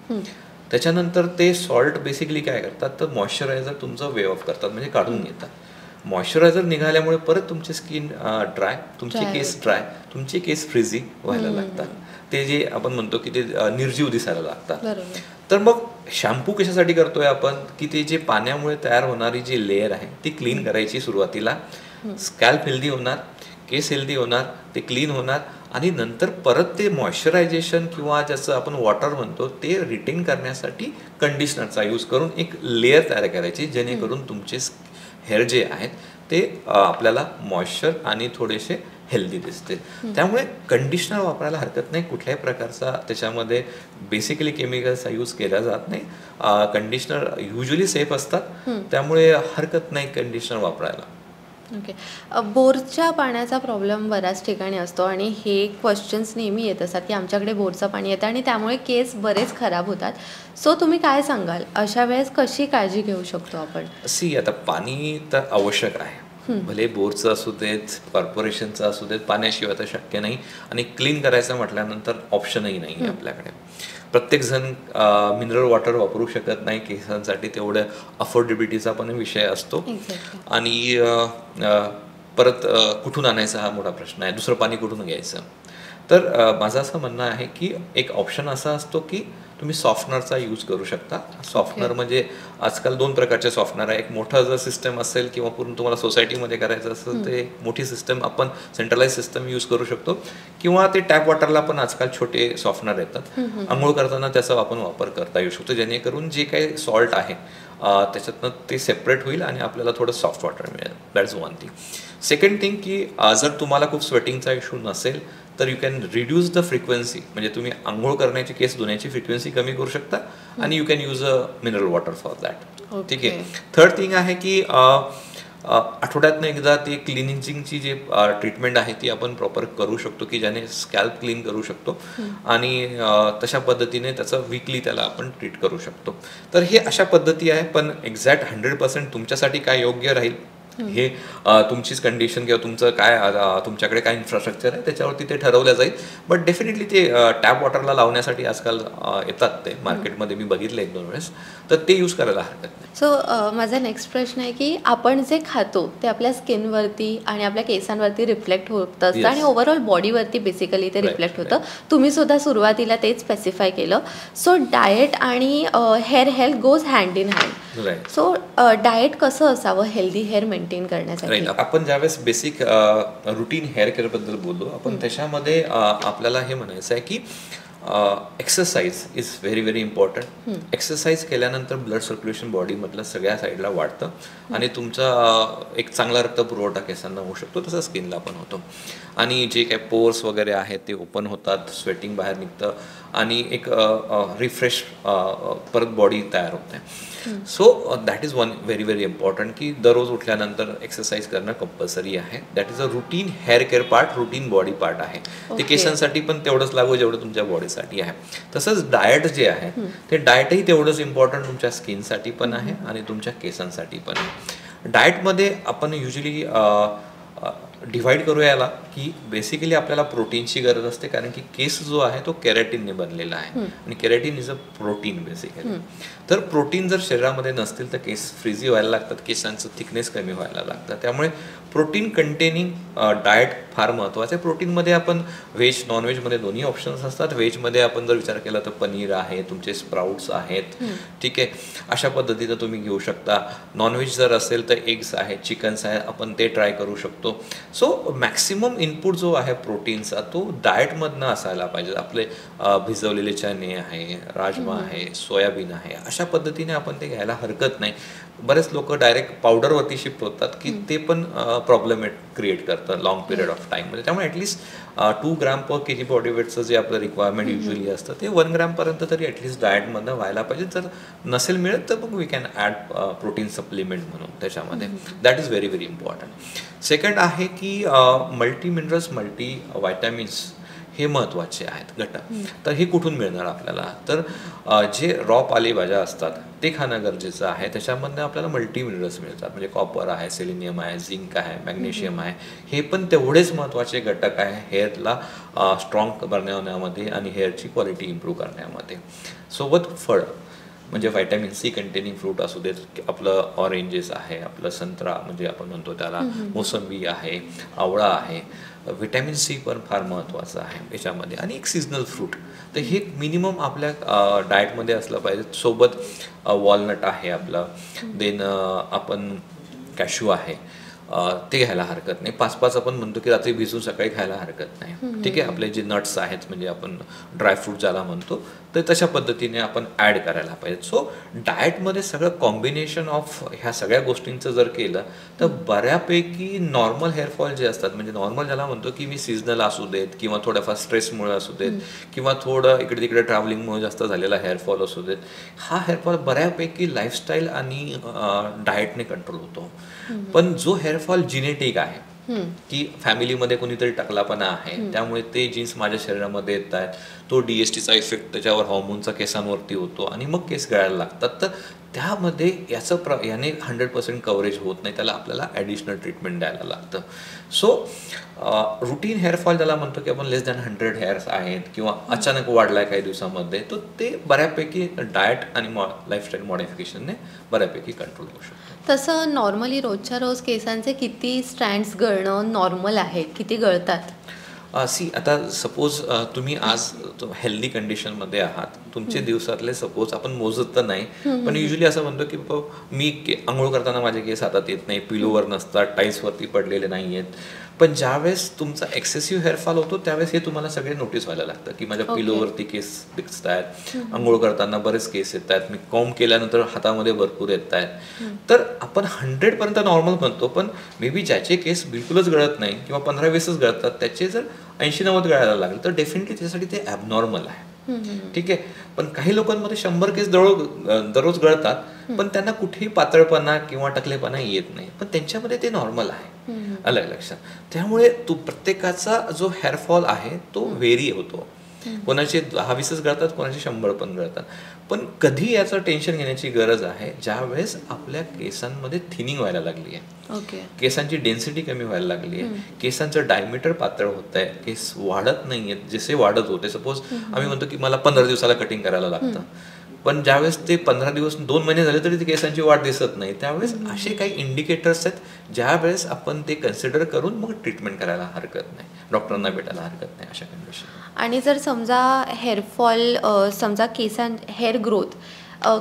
त्याच्यानंतर ते सॉल्ट बेसिकली काय करतात, तर मॉइश्चरायझर तुमचं वे ऑफ करतात, म्हणजे काढून घेतात. मॉइश्चरायझर निघाल्यामुळे परत तुमचे स्किन ड्राय, तुमचे केस ड्राय, तुमचे केस फ्रिझी व्हायला लागतात. ते जे आपण म्हणतो की ते निर्जीव दिसायला लागतात. तर मग शॅम्पू कशासाठी करतोय आपण, की ते जे पाण्यामुळे तयार होणारी जी लेअर आहे ती क्लीन करायची सुरुवातीला. स्कॅल्प हेल्दी होणार, केस हेल्दी होणार, ते क्लीन होणार आणि नंतर परत ते मॉइश्चरायझेशन किंवा ज्याचं आपण वॉटर म्हणतो ते रिटेन करण्यासाठी कंडिशनरचा यूज करून एक लेअर तयार करायची, जेणेकरून तुमचे हेअर जे आहेत ते आपल्याला मॉइश्चर आणि थोडेसे हेल्दी दिसतील. त्यामुळे कंडिशनर वापरायला हरकत नाही. कुठल्याही प्रकारचा त्याच्यामध्ये बेसिकली केमिकल्सचा यूज केला जात नाही. कंडिशनर युजली सेफ असतात, त्यामुळे हरकत नाही कंडिशनर वापरायला. ओके. बोरच्या पाण्याचा प्रॉब्लेम बऱ्याच ठिकाणी असतो आणि हे क्वेश्चन्स नेहमी येत असतात की आमच्याकडे बोरचं पाणी येतं आणि त्यामुळे केस बरेच खराब होतात. सो तुम्ही काय सांगाल, अशा वेळेस कशी काळजी घेऊ शकतो आपण? आता पाणी तर आवश्यक आहे, भले बोरचं असू देत, कॉर्पोरेशनचं असू देत, पाण्याशिवाय तर शक्य नाही. आणि क्लीन करायचं म्हटल्यानंतर ऑप्शनही नाही आपल्याकडे. प्रत्येकजण मिनरल वॉटर वापरू शकत नाही केसांसाठी, तेवढ्या अफोर्डेबिलिटीचा पण विषय असतो. आणि परत कुठून आणायचा हा मोठा प्रश्न आहे, दुसरं पाणी कुठून घ्यायचं. तर माझं असं म्हणणं आहे की एक ऑप्शन असा असतो की तुम्ही सॉफ्टनरचा यूज करू शकता. सॉफ्टनर म्हणजे आजकाल 2 प्रकारचे सॉफ्टनर आहे. एक मोठं जर सिस्टम असेल किंवा पूर्ण तुम्हाला सोसायटीमध्ये करायचं असेल तर एक मोठी सिस्टम आपण सेंट्रलाइज सिस्टम यूज करू शकतो, किंवा ते टॅप वॉटरला पण आजकाल छोटे सॉफ्टनर येतात. आंघोळ करताना त्याचा आपण वापर करता येऊ शकतो, जेणेकरून जे काही सॉल्ट आहे त्याच्यातनं ते सेपरेट होईल आणि आपल्याला थोडं सॉफ्ट वॉटर मिळेल. That's one thing. Second thing की जर तुम्हाला खूप स्वेटिंगचा इश्यू नसेल तर you can reduce the frequency, म्हणजे तुम्ही आंघोळ करण्याची, केस धुण्याची फ्रिक्वेन्सी कमी करू शकता आणि you can use a mineral water for that. ठीक आहे. थर्ड थिंग आहे की आठवड्यातनं एकदा ती क्लिनिंगची जी ट्रीटमेंट आहे ती आपण प्रॉपर करू शकतो, की ज्याने स्कॅल्प क्लीन करू शकतो आणि तशा पद्धतीने त्याचं वीकली त्याला आपण ट्रीट करू शकतो. तर हे अशा पद्धती आहे, पण एक्झॅक्ट 100% तुमच्यासाठी काय योग्य राहील हे तुमचीच कंडिशन किंवा तुमचं काय तुमच्याकडे काय इन्फ्रास्ट्रक्चर आहे त्याच्यावरती ते ठरवलं जाईल. बट डेफिनेटली ते टॅप वॉटरला लावण्यासाठी आजकाल येतात ते मार्केटमध्ये, मी बघितलं 1-2 वेळेस, तर ते यूज करायला हरकत नाही. सो माझा नेक्स्ट प्रश्न आहे की आपण जे खातो ते आपल्या स्किनवरती आणि आपल्या केसांवरती रिफ्लेक्ट होत असतं आणि ओव्हरऑल बॉडीवरती बेसिकली ते रिफ्लेक्ट होतं. तुम्ही सुद्धा सुरुवातीला तेच स्पेसिफाय केलं. सो डाएट आणि hair health goes hand in hand. So diet कसं असावं हेल्दी हेअर मेंटेन करण्यासाठी? आपण ज्यावेळेस बेसिक रुटीन हेअर केअर बद्दल बोललो आपण, त्याच्यामध्ये आपल्याला हे म्हणायचं आहे की exercise is very very important. Exercise केल्यानंतर ब्लड सर्क्युलेशन बॉडीमधलं सगळ्या साईडला वाढतं आणि तुमचा एक चांगला रक्तपुरवठा केसांना होऊ शकतो, तसं स्किनला पण होतो. आणि जे काही पोर्स वगैरे आहेत ते ओपन होतात, स्वेटिंग बाहेर निघतं आणि एक रिफ्रेश परत बॉडी तयार होते. So that is one very very important की दररोज उठल्यानंतर एक्सरसाइज करणं कंपल्सरी आहे. That is a routine hair care part, routine body part आहे. ते केसांसाठी पण तेवढंच लागू जेवढं तुमच्या बॉडीसाठी आहे. तसंच डाएट जे आहे ते डाएटही तेवढंच इम्पॉर्टंट तुमच्या स्किनसाठी पण आहे आणि तुमच्या केसांसाठी पण आहे. डाएटमध्ये आपण युजली डिव्हाइड करूया याला की बेसिकली आपल्याला प्रोटीनची गरज असते, कारण की केस जो आहे तो केराटिनने बनलेला आहे आणि keratin is a protein basically. तर प्रोटीन जर शरीरामध्ये नसतील तर केस फ्रिझी व्हायला लागतात, केसांचं थिकनेस कमी व्हायला लागतं. त्यामुळे प्रोटीन कंटेनिंग डाएट फार महत्त्वाचं आहे. प्रोटीनमध्ये आपण व्हेज नॉनव्हेजमध्ये दोन्ही ऑप्शन्स असतात. व्हेजमध्ये आपण जर विचार केला तर पनीर आहे, तुमचे स्प्राउट्स आहेत, ठीक आहे, अशा पद्धतीनं तुम्ही घेऊ शकता. नॉनव्हेज जर असेल तर एग्स आहेत, चिकन्स आहे, आपण ते ट्राय करू शकतो. सो मॅक्सिमम इनपुट जो आहे प्रोटीनचा तो डाएटमधनं असायला पाहिजे. आपले भिजवलेले चणे आहे, राजमा आहे, सोयाबीन आहे, अशा पद्धतीने आपण ते घ्यायला हरकत नाही. बरेच लोक डायरेक्ट पावडरवरती शिफ्ट होतात की ते पण प्रॉब्लेम क्रिएट करतं लॉंग पिरियड ऑफ टाईममध्ये. त्यामुळे ॲटलिस्ट 2 ग्रॅम पर के जी बॉडी वेटचं जे आपलं रिक्वायरमेंट युजली असतं ते 1 ग्रॅमपर्यंत तरी ॲटलिस्ट डाएटमधनं व्हायला पाहिजे. जर नसेल मिळत तर मग we can add protein supplement म्हणून त्याच्यामध्ये. That is very very important. Second आहे की मल्टी मिनरल्स, मल्टी व्हायटॅमिन्स हे महत्त्वाचे आहेत घटक. तर हे कुठून मिळणार आपल्याला? तर जे रॉ पालेभाज्या असतात ते खाणं गरजेचं आहे. त्याच्यामधनं आपल्याला मल्टी मिनरल्स मिळतात. म्हणजे कॉपर आहे, सेलेनियम आहे, झिंक आहे, मॅग्नेशियम आहे. हे पण तेवढेच महत्त्वाचे घटक आहे हेअरला स्ट्रॉंग बनवण्यामध्ये आणि हेअरची क्वालिटी इम्प्रूव्ह करण्यामध्ये. सोबत फळ म्हणजे व्हायटॅमिन सी कंटेनिंग फ्रूट असू देत, आपलं ऑरेंजेस आहे, आपलं संत्रा म्हणजे आपण म्हणतो त्याला, मोसंबी आहे, आवळा आहे. व्हिटॅमिन सी पण फार महत्त्वाचं आहे याच्यामध्ये. आणि एक सीजनल फ्रूट, तर हे मिनिमम आपल्या डाएटमध्ये असलं पाहिजे. सोबत वॉलनट आहे आपलं, देन आपण कॅशू आहे, ते घ्यायला हरकत नाही. 5-5 आपण म्हणतो की रात्री भिजून सकाळी खायला हरकत नाही, ठीक आहे. आपले जे नट्स आहेत म्हणजे आपण ड्रायफ्रूट ज्याला म्हणतो तर तशा पद्धतीने आपण ॲड करायला पाहिजे. सो डाएटमध्ये सगळं कॉम्बिनेशन ऑफ ह्या सगळ्या गोष्टींचं जर केलं तर बऱ्यापैकी नॉर्मल हेअरफॉल जे असतात, म्हणजे नॉर्मल ज्याला म्हणतो की मी सीझनल असू देत किंवा थोड्याफार स्ट्रेसमुळे असू देत किंवा थोडं इकडे तिकडे ट्रॅव्हलिंगमुळे जास्त झालेला हेअरफॉल असू देत, हा हेअरफॉल बऱ्यापैकी लाईफस्टाईल आणि डाएटने कंट्रोल होतो. पण जो हेअरफॉल जिनेटिक आहे की फॅमिलीमध्ये कोणीतरी टकलापणा आहे त्यामुळे ते जीन्स माझ्या शरीरामध्ये येत आहेत, तो DSTचा इफेक्ट त्याच्यावर हॉर्मोनचा केसांवरती होतो आणि मग केस गळायला लागतात. तर त्यामध्ये याने 100% कव्हरेज होत नाही, त्याला आपल्याला ॲडिशनल ट्रीटमेंट द्यायला लागतं. सो रुटीन हेअरफॉल ज्याला म्हणतो की आपण लेस दॅन 100 हेअर्स आहेत किंवा अचानक वाढलाय काही दिवसामध्ये, तर ते बऱ्यापैकी डाएट आणि लाईफस्टाईल मॉडिफिकेशनने बऱ्यापैकी कंट्रोल होऊ शकतो. तसं नॉर्मली रोजच्या रोज केसांचे किती स्ट्रँड्स गळणं नॉर्मल आहे, किती गळतात? आता सपोज तुम्ही आज हेल्दी कंडिशनमध्ये आहात, तुमचे दिवसातले सपोज आपण मोजत तर नाही पण युजली असं म्हणतो की मी आंघोळ करताना माझे केस हातात येत नाही, पिलोवर नसतात, टाईल्सवरती पडलेले नाही आहेत. पण ज्यावेळेस तुमचा एक्सेसिव्ह हेअरफॉल होतो त्यावेळेस हे तुम्हाला सगळे नोटीस व्हायला लागतं की माझ्या पिलोवरती केस दिसत आहेत, आंघोळ करताना बरेच केस येत आहेत, मी कॉम्ब केल्यानंतर हातामध्ये भरपूर येत आहेत. तर आपण 100% नॉर्मल म्हणतो, पण मे बी ज्याचे केस बिलकुलच गळत नाही किंवा 15-20च गळतात, त्याचे जर 80-90 गळायला लागले तर डेफिनेटली त्याच्यासाठी ते ॲबनॉर्मल आहे, ठीक आहे. पण काही लोकांमध्ये 100 केस दररोज गळतात पण त्यांना कुठेही पातळपणा किंवा टकलेपणा येत नाही, पण त्यांच्यामध्ये ते नॉर्मल आहे. आलं लक्षात? त्यामुळे प्रत्येकाचा जो हेअरफॉल आहे तो व्हेरी होतो. कोणाचे 10-20च गळतात, कोणाचे 100 पण गळतात. पण कधी याचं टेन्शन घेण्याची गरज आहे ज्या वेळेस आपल्या केसांमध्ये थिनिंग व्हायला लागली आहे, केसांची डेन्सिटी कमी व्हायला लागली आहे, केसांचं डायमीटर पातळ होत आहे, केस वाढत नाहीयेत जसे वाढत होते. सपोज आम्ही म्हणतो की मला 15 दिवसाला कटिंग करायला लागतं, पण ज्यावेळेस ते 15 दिवस 2 महिने झाले तरी ती केसांची वाढ दिसत नाही, त्यावेळेस असे काही इंडिकेटर्स आहेत ज्यावेळेस आपण ते कन्सिडर करून मग ट्रीटमेंट करायला हरकत नाही, डॉक्टरांना भेटायला हरकत नाही अशा कंडिशन. आणि जर समजा हेअरफॉल, समजा हेअर ग्रोथ,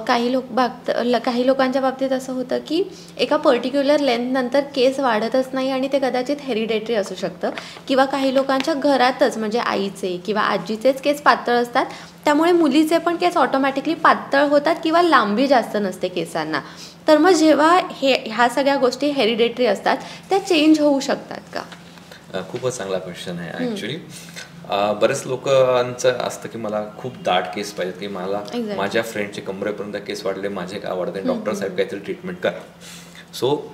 काही लोकांच्या बाबतीत असं होतं की एका पर्टिक्युलर लेंथ नंतर केस वाढतच नाही आणि ते कदाचित हेरिडेटरी असू शकतं, किंवा काही लोकांच्या घरातच म्हणजे आईचे किंवा आजीचेच केस पातळ असतात त्यामुळे मुलीचे पण केस ऑटोमॅटिकली पातळ होतात किंवा लांबी जास्त नसते केसांना. तर मग जेव्हा ह्या सगळ्या गोष्टी हेरिडेटरी असतात त्या चेंज होऊ शकतात का? खूपच चांगला क्वेश्चन आहे ॲक्च्युली. बरेच लोकांचं असतं की मला खूप दाट केस पाहिजेत, की मला माझ्या फ्रेंडचे कमरेपर्यंत केस वाढले, माझे का वाढते, डॉक्टर साहेब काहीतरी ट्रीटमेंट करा. सो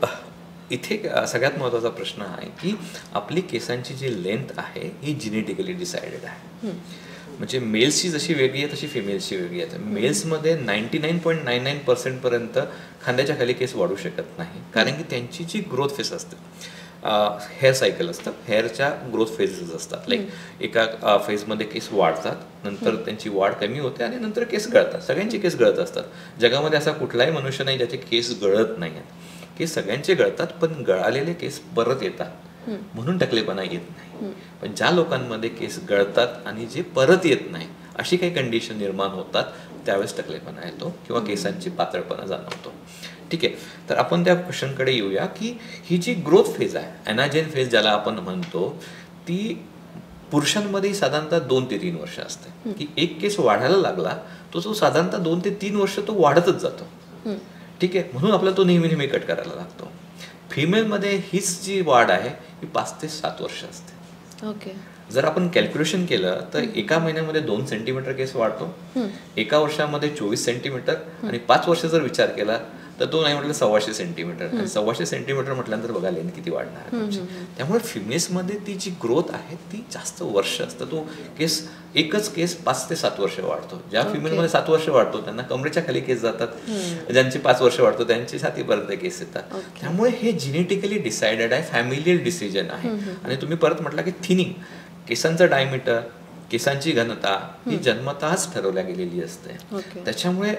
इथे सगळ्यात महत्त्वाचा प्रश्न आहे की आपली केसांची जी लेंथ आहे ही जेनेटिकली डिसाइडेड आहे. म्हणजे मेल्सची जशी वेगळी आहे तशी फिमेल्सची वेगळी आहे. मेल्समध्ये 99.99% पर्यंत खांद्याच्या खाली केस वाढू शकत नाही, कारण की त्यांची जी ग्रोथ फेस असते, हेअर सायकल असतं, हेअरच्या ग्रोथ फेजेस असतात. लाईक एका फेजमध्ये केस वाढतात, नंतर त्यांची वाढ कमी होते आणि नंतर केस गळतात. सगळ्यांचे केस गळत असतात. जगामध्ये असा कुठलाही मनुष्य नाही ज्याचे केस गळत नाही आहेत. केस सगळ्यांचे गळतात, पण गळालेले केस परत येतात म्हणून टकलेपणा येत नाही. पण ज्या लोकांमध्ये केस गळतात आणि जे परत येत नाही अशी काही कंडिशन निर्माण होतात त्यावेळेस टकलेपणा येतो किंवा केसांची पातळपणा जाणवतो. ठीक आहे, तर आपण त्या क्वेश्चनकडे येऊया की ही जी ग्रोथ फेज आहे, ॲनाजेन फेज ज्याला आपण म्हणतो, ती पुरुषांमध्ये साधारणतः 2 ते 3 वर्ष असते. की एक केस वाढायला लागला तो साधारणतः 2 ते 3 वर्ष तो वाढतच जातो. ठीक आहे, म्हणून आपल्याला तो नेहमी नेहमी कट करायला लागतो. फिमेलमध्ये हीच जी वाढ आहे ही 5 ते 7 वर्ष असते. ओके. जर आपण कॅल्क्युलेशन केलं तर एका महिन्यामध्ये 2 सेंटीमीटर केस वाढतो, एका वर्षामध्ये 24 सेंटीमीटर, आणि 5 वर्ष जर विचार केला तर तो नाही म्हटलं 125 सेंटीमीटर. आणि 125 सेंटीमीटर म्हटल्यानंतर बघा लेंथ किती वाढणार आहे. त्यामुळे फिमेल्समध्ये ती जी ग्रोथ आहे ती जास्त वर्ष असतं. तो केस एकच केस 5 ते 7 वर्ष वाढतो. ज्या फिमेलमध्ये 7 वर्ष वाढतो त्यांना कमरेच्या खाली केस जातात, ज्यांचे 5 वर्ष वाढतो त्यांची छातीपर्यंत केस येतात. त्यामुळे हे जेनेटिकली डिसाइडेड आहे, फॅमिलियल डिसिजन आहे. आणि तुम्ही परत म्हटला की थिनिंग, केसांचं डायमीटर, केसांची घनता ही जन्मतःच ठरवल्या गेलेली असते. त्याच्यामुळे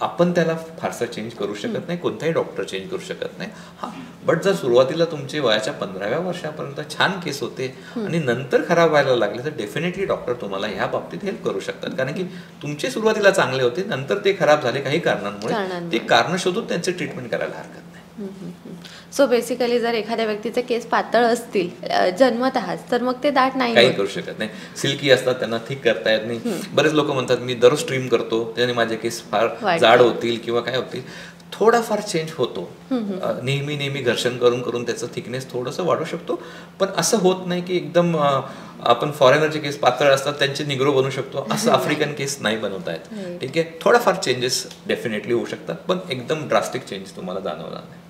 आपण त्याला फारसं चेंज करू शकत नाही, कोणताही डॉक्टर चेंज करू शकत नाही. हा, बट जर सुरुवातीला तुमचे वयाच्या 15व्या वर्षापर्यंत छान केस होते आणि नंतर खराब व्हायला लागले तर डेफिनेटली डॉक्टर तुम्हाला ह्या बाबतीत हेल्प करू शकतात. कारण की तुमचे सुरुवातीला चांगले होते, नंतर ते खराब झाले काही कारणांमुळे, ते कारण शोधून त्यांचे ट्रीटमेंट करायला हरकत नाही. सो बेसिकली जर एखाद्या व्यक्तीचे केस पातळ असतील जन्मतःच तर मग ते दाट नाही, काही करू शकत नाही. सिल्की असतात त्यांना थिक करता येत नाही. बरेच लोक म्हणतात मी दररोज स्ट्रीम करतो त्याने माझे केस फार जाड होतील किंवा काय होतील. थोडाफार चेंज होतो, नेहमी नेहमी घर्षण करून करून त्याचं थिकनेस थोडंसं वाढू शकतो, पण असं होत नाही की एकदम आपण फॉरेनरचे केस पातळ असतात त्यांचे निग्रो बनवू शकतो असं आफ्रिकन केस नाही बनवता येत. ठीक आहे, थोडाफार चेंजेस डेफिनेटली होऊ शकतात, पण एकदम ड्रास्टिक चेंज तुम्हाला जाणवणार नाही.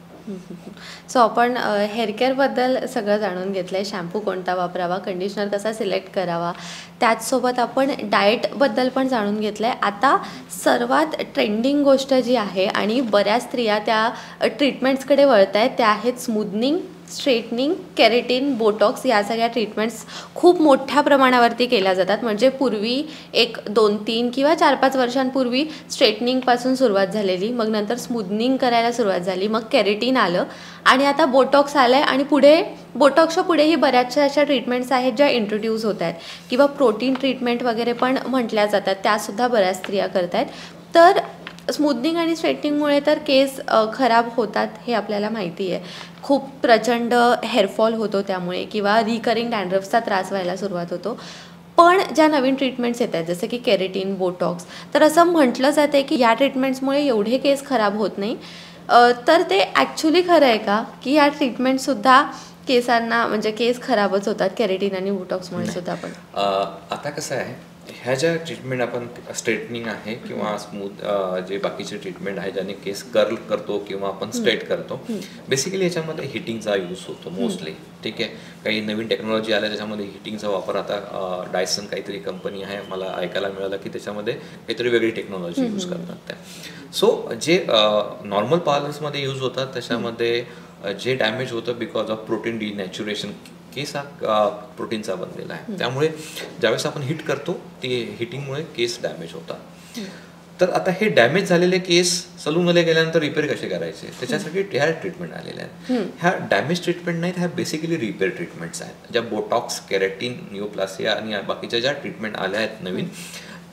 सो आपण हेअरकेअरबद्दल सगळं जाणून घेतलं आहे, शॅम्पू कोणता वापरावा, कंडिशनर कसा सिलेक्ट करावा, त्याचसोबत आपण डाएटबद्दल पण जाणून घेतलं आहे. आता सर्वात ट्रेंडिंग गोष्ट जी आहे आणि बऱ्याच स्त्रिया त्या ट्रीटमेंट्सकडे वळत आहेत त्या आहेत स्मूदनिंग, स्ट्रेटनिंग, केरेटिन, बोटॉक्स. या सगळ्या ट्रीटमेंट्स खूप मोठ्या प्रमाणावरती केल्या जातात. म्हणजे पूर्वी 1, 2, 3 किंवा 4-5 वर्षांपूर्वी स्ट्रेटनिंगपासून सुरुवात झालेली, मग नंतर स्मूदनिंग करायला सुरुवात झाली, मग केरेटिन आलं आणि आता बोटॉक्स आलं आहे. आणि पुढे बोटॉक्सच्या पुढेही बऱ्याचशा अशा ट्रीटमेंट्स आहेत ज्या इंट्रोड्यूस होत आहेत, किंवा प्रोटीन ट्रीटमेंट वगैरे पण म्हटल्या जातात, त्यासुद्धा बऱ्याच स्त्रिया करत आहेत. तर स्मूदनिंग आणि स्ट्रेटनिंगमुळे तर केस खराब होतात हे आपल्याला माहिती आहे. खूप प्रचंड हेअरफॉल होतो त्यामुळे, किंवा रिकरिंग डॅन्ड्रफचा त्रास व्हायला सुरुवात होतो. पण ज्या नवीन ट्रीटमेंट्स येत आहेत जसं की केरेटिन, बोटॉक्स, तर असं म्हटलं जातं आहे की या ट्रीटमेंट्समुळे एवढे केस खराब होत नाही. तर ते ॲक्च्युली खरं आहे का की या ट्रीटमेंटसुद्धा केसांना म्हणजे केस खराबच होतात केरेटिन आणि बोटॉक्समुळे सुद्धा? पण आता कसं आहे, ह्या ज्या ट्रीटमेंट आपण स्ट्रेटनिंग आहे किंवा स्मूथ जे बाकीचे ट्रीटमेंट आहे ज्याने केस कर्ल करतो किंवा आपण स्ट्रेट करतो, बेसिकली याच्यामध्ये हिटिंगचा यूज होतो मोस्टली. ठीक आहे, काही नवीन टेक्नॉलॉजी आल्या त्याच्यामध्ये हिटिंगचा वापर, आता डायसन काहीतरी कंपनी आहे, मला ऐकायला मिळालं की त्याच्यामध्ये काहीतरी वेगळी टेक्नॉलॉजी यूज करतात त्या. सो जे नॉर्मल पार्लर्समध्ये यूज होतात त्याच्यामध्ये जे डॅमेज होतं बिकॉज ऑफ प्रोटीन डिनॅच्युरेशन, केस हा प्रोटीनचा बनलेला आहे, त्यामुळे ज्यावेळेस आपण हिट करतो ते हिटिंगमुळे केस डॅमेज होतात. तर आता हे डॅमेज झालेले केस सलूनमध्ये गेल्यानंतर रिपेअर कसे करायचे त्याच्यासाठी ह्या ट्रीटमेंट आलेल्या आहेत. ह्या डॅमेज ट्रीटमेंट नाहीत, ह्या बेसिकली रिपेअर ट्रीटमेंट्स आहेत. ज्या बोटॉक्स, केरेटिन, निओप्लासिया आणि बाकीच्या ज्या ट्रीटमेंट आल्या आहेत नवीन,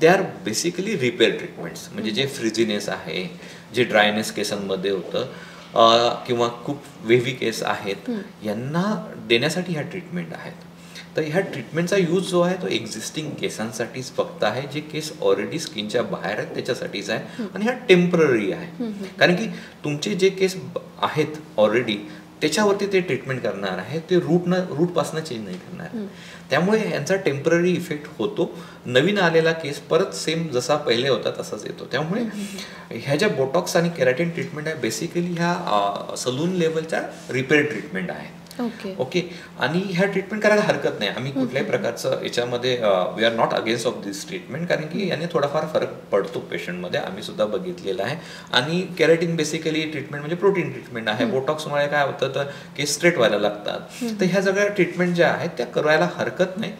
they are basically repair treatments. म्हणजे जे फ्रिझीनेस आहे, जे ड्रायनेस केसांमध्ये होतं किंवा खूप वेव्ही केस आहेत यांना देण्यासाठी ह्या ट्रीटमेंट आहेत. तर ह्या ट्रीटमेंटचा यूज जो आहे तो एक्झिस्टिंग केसांसाठीच फक्त आहे, जे केस ऑलरेडी स्किनच्या बाहेर आहेत त्याच्यासाठीच आहे, आणि ह्या टेम्पररी आहे. कारण की तुमचे जे केस आहेत ऑलरेडी त्याच्यावरती ते ट्रीटमेंट करणार आहे, ते रूटपासून चेंज नाही करणार. त्यामुळे यांचा टेम्पररी इफेक्ट होतो, नवीन आलेला केस परत सेम जसा पहिले होता तसाच येतो. त्यामुळे ह्या ज्या बोटॉक्स आणि केराटिन ट्रीटमेंट आहे बेसिकली ह्या सलून लेवलच्या रिपेअर ट्रीटमेंट आहे. ओके, आणि ह्या ट्रीटमेंट करायला हरकत नाही. आम्ही कुठल्याही प्रकारचं याच्यामध्ये we are not against of this treatment, कारण की याने थोडाफार फरक पडतो पेशंटमध्ये, आम्ही सुद्धा बघितलेला आहे. आणि केराटिन बेसिकली ट्रीटमेंट म्हणजे प्रोटीन ट्रीटमेंट आहे. बोटॉक्समुळे काय होतं तर केस स्ट्रेट व्हायला लागतात. तर ह्या सगळ्या ट्रीटमेंट ज्या आहेत त्या करायला हरकत नाही.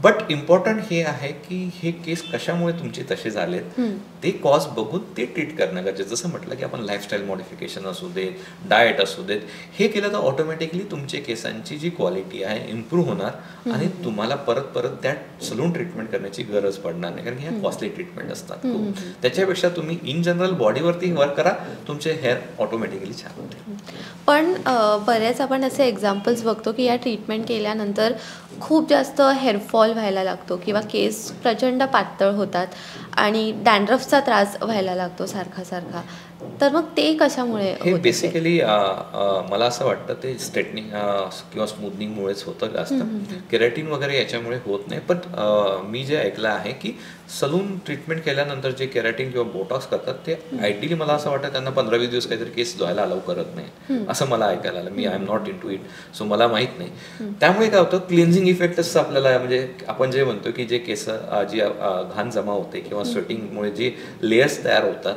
बट इम्पॉर्टंट हे आहे की हे केस कशामुळे तुमचे तसे झालेत ते कॉज बघून ते ट्रीट करणं गरजेचं. जसं म्हटलं की आपण लाईफस्टाईल मॉडिफिकेशन असू देत, डाएट असू देत, हे केलं तर ऑटोमॅटिकली तुमचे केसांची जी क्वालिटी आहे इम्प्रूव्ह होणार आणि तुम्हाला परत परत त्या सलून ट्रीटमेंट करण्याची गरज पडणार नाही, कारण की ह्या कॉस्टली ट्रीटमेंट असतात खूप. त्याच्यापेक्षा तुम्ही इन जनरल बॉडीवरती वर्क करा, तुमचे हेअर ऑटोमॅटिकली छान होते. पण बरेच आपण असे एक्झाम्पल्स बघतो की या ट्रीटमेंट केल्यानंतर खूप जास्त हेअरफॉल व्हायला लागतो किंवा केस प्रचंड पातळ होतात आणि डॅन्ड्रफचा त्रास व्हायला लागतो सारखा सारखा. तर मग ते कशामुळे हे होते? बेसिकली मला असं वाटतं ते स्ट्रेटनिंग किंवा स्मूथनिंगमुळेच होतं जास्त. केराटिन वगैरे याच्यामुळे होत नाही. पण मी जे ऐकलं आहे की सलून ट्रीटमेंट केल्यानंतर जे केराटिन किंवा बोटॉक्स करतात ते आयडियली मला असं वाटतं त्यांना 15-20 दिवस काहीतरी केस धुवायला अलाउ करत नाही, असं मला ऐकायला आलं. मी I am not into it, so मला माहीत नाही. त्यामुळे काय होतं, क्लिन्झिंग इफेक्टच आपल्याला, म्हणजे आपण जे म्हणतो की जे केस जी घाण जमा होते किंवा स्वेटिंगमुळे जे लेयर्स तयार होतात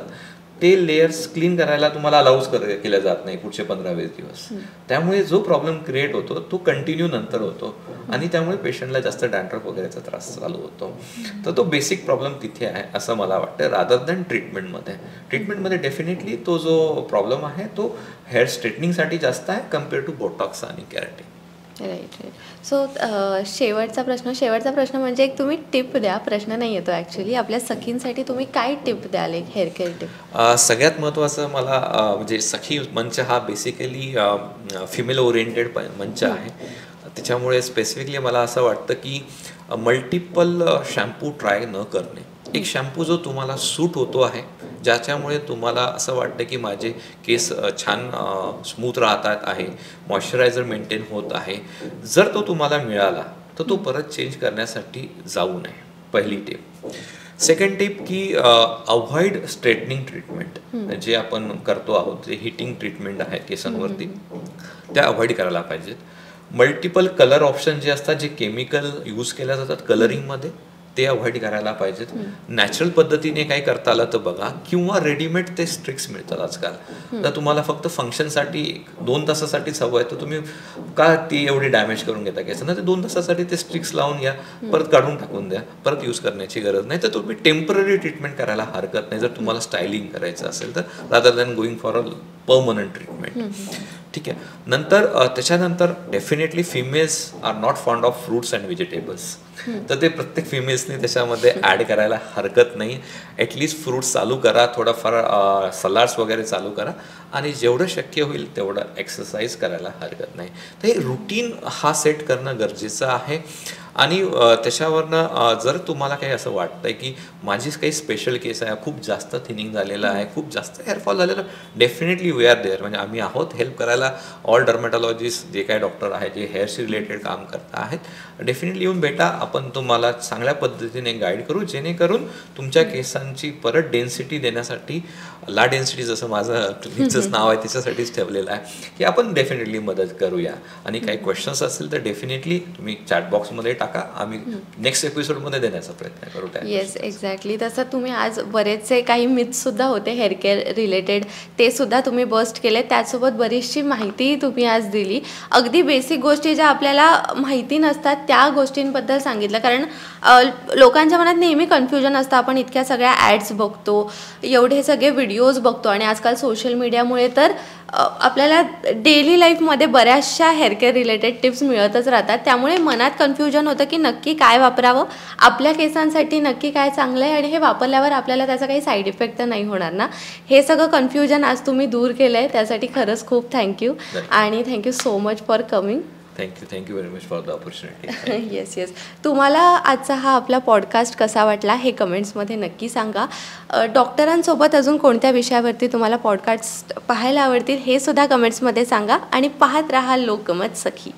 ते लेयर्स क्लीन करायला तुम्हाला अलाउच केल्या जात नाही पुढचे 15-20 दिवस. त्यामुळे जो प्रॉब्लेम क्रिएट होतो तो कंटिन्यू नंतर होतो आणि त्यामुळे पेशंटला जास्त डॅन्ड्रफ वगैरेचा त्रास चालू होतो. तर तो बेसिक प्रॉब्लेम तिथे आहे असं मला वाटतं, रादर दॅन ट्रीटमेंटमध्ये. ट्रीटमेंटमध्ये डेफिनेटली तो जो प्रॉब्लेम आहे तो हेअर स्ट्रेटनिंगसाठी जास्त आहे कम्पेअर टू बोटॉक्स आणि केराटिन. राईट. सो शेवटचा प्रश्न म्हणजे एक तुम्ही टिप द्या. प्रश्न नाही येतो ॲक्च्युली. आपल्या सखींसाठी तुम्ही काय टिप द्याल, एक हेअर केअर टिप? सगळ्यात महत्त्वाचं मला म्हणजे सखी मंच हा बेसिकली फिमेल ओरिएंटेड मंच आहे. त्याच्यामुळे स्पेसिफिकली मला असं वाटतं की मल्टिपल शॅम्पू ट्राय न करणे. एक शॅम्पू जो तुम्हाला सूट होतो आहे, ज्याच्यामुळे तुम्हाला असं वाटतं की माझे केस छान स्मूथ राहतात आहे, मॉइश्चरायझर मेंटेन होत आहे, जर तो तुम्हाला मिळाला तर तो परत चेंज करण्यासाठी जाऊ नये, पहिली टिप. सेकंड टिप की अवॉइड स्ट्रेटनिंग ट्रीटमेंट. जे आपण करतो आहोत, जे हिटिंग ट्रीटमेंट आहे केसांवरती, त्या अवॉइड करायला पाहिजेत. मल्टिपल कलर ऑप्शन जे असतात, जे केमिकल यूज केल्या जातात कलरिंगमध्ये, ते अवॉइड करायला पाहिजेत. नॅचरल पद्धतीने काही करता आलं तर बघा, किंवा रेडीमेड ते स्ट्रिक्स मिळतात आजकाल. तर तुम्हाला फक्त फंक्शनसाठी 2 तासासाठीच हवं आहे तर तुम्ही का ती एवढी डॅमेज करून घेता केस ना, ते 2 तासासाठी ते स्ट्रिक्स लावून घ्या, परत काढून टाकून द्या, परत यूज करण्याची गरज नाही. तर तुम्ही टेम्पररी ट्रीटमेंट करायला हरकत नाही जर तुम्हाला स्टायलिंग करायचं असेल तर, rather than going for a permanent treatment. ठीक आहे. नंतर त्याच्यानंतर definitely females are not fond of fruits and vegetables. तर ते प्रत्येक फिमेल्सने त्याच्यामध्ये ॲड करायला हरकत नाही. ॲटलिस्ट फ्रूट्स चालू करा, थोडाफार सलाड्स वगैरे चालू करा आणि जेवढं शक्य होईल तेवढं एक्सरसाइज करायला हरकत नाही. तर हे रुटीन हा सेट करणं गरजेचं आहे. आणि त्याच्यावरनं जर तुम्हाला काही असं वाटतंय की माझी काही स्पेशल केस आहे, खूप जास्त थिनिंग झालेलं आहे, खूप जास्त हेअरफॉल झालेलं, डेफिनेटली वी आर देअर. म्हणजे आम्ही आहोत हेल्प करायला. ऑल डर्मॅटॉलॉजिस्ट जे काही डॉक्टर आहेत जे हेअरशी रिलेटेड काम करत आहेत, डेफिनेटली येऊन भेटा. आपण तुम्हाला चांगल्या पद्धतीने गाईड करू, जेणेकरून तुमच्या केसांची परत डेन्सिटी देण्यासाठी, ला डेन्सिटी जसं माझं क्लिनिकचंच नाव आहे त्याच्यासाठीच ठेवलेलं आहे, की आपण डेफिनेटली मदत करूया. आणि काही क्वेश्चन्स असतील तर डेफिनेटली तुम्ही चॅट बॉक्समध्ये टाका, आम्ही नेक्स्ट एपिसोडमध्ये देण्याचा प्रयत्न करू. Yes, exactly. तसं तुम्ही आज बरेचसे काही मिथ्ससुद्धा होते हेअर केअर रिलेटेड, ते सुद्धा तुम्ही बस्ट केले. त्यासोबत बरीचशी माहिती तुम्ही आज दिली. अगदी बेसिक गोष्टी ज्या आपल्याला माहिती नसतात त्या गोष्टींबद्दल सांगितलं. कारण लोकांच्या मनात नेहमी कन्फ्युजन असतं. आपण इतक्या सगळ्या ॲड्स बघतो, एवढे सगळे व्हिडिओज बघतो आणि आजकाल सोशल मीडियामुळे तर आपल्याला डेली लाईफमध्ये बऱ्याचशा हेअर केअर रिलेटेड टिप्स मिळतच राहतात. त्यामुळे मनात कन्फ्युजन होतं की नक्की काय वापरावं, आपल्या केसांसाठी नक्की काय चांगलं आहे आणि हे वापरल्यावर आपल्याला त्याचा काही साईड इफेक्ट तर नाही होणार ना. हे सगळं कन्फ्युजन आज तुम्ही दूर केलं आहे, त्यासाठी खरंच खूप थँक्यू. आणि thank you so much for coming. Thank you very much for the opportunity. Yes. तुम्हाला आजचा हा आपला पॉडकास्ट कसा वाटला हे कमेंट्समध्ये नक्की सांगा. डॉक्टरांसोबत अजून कोणत्या विषयावरती तुम्हाला पॉडकास्ट पाहायला आवडतील हे सुद्धा कमेंट्समध्ये सांगा. आणि पाहत राहा लोकमत सखी.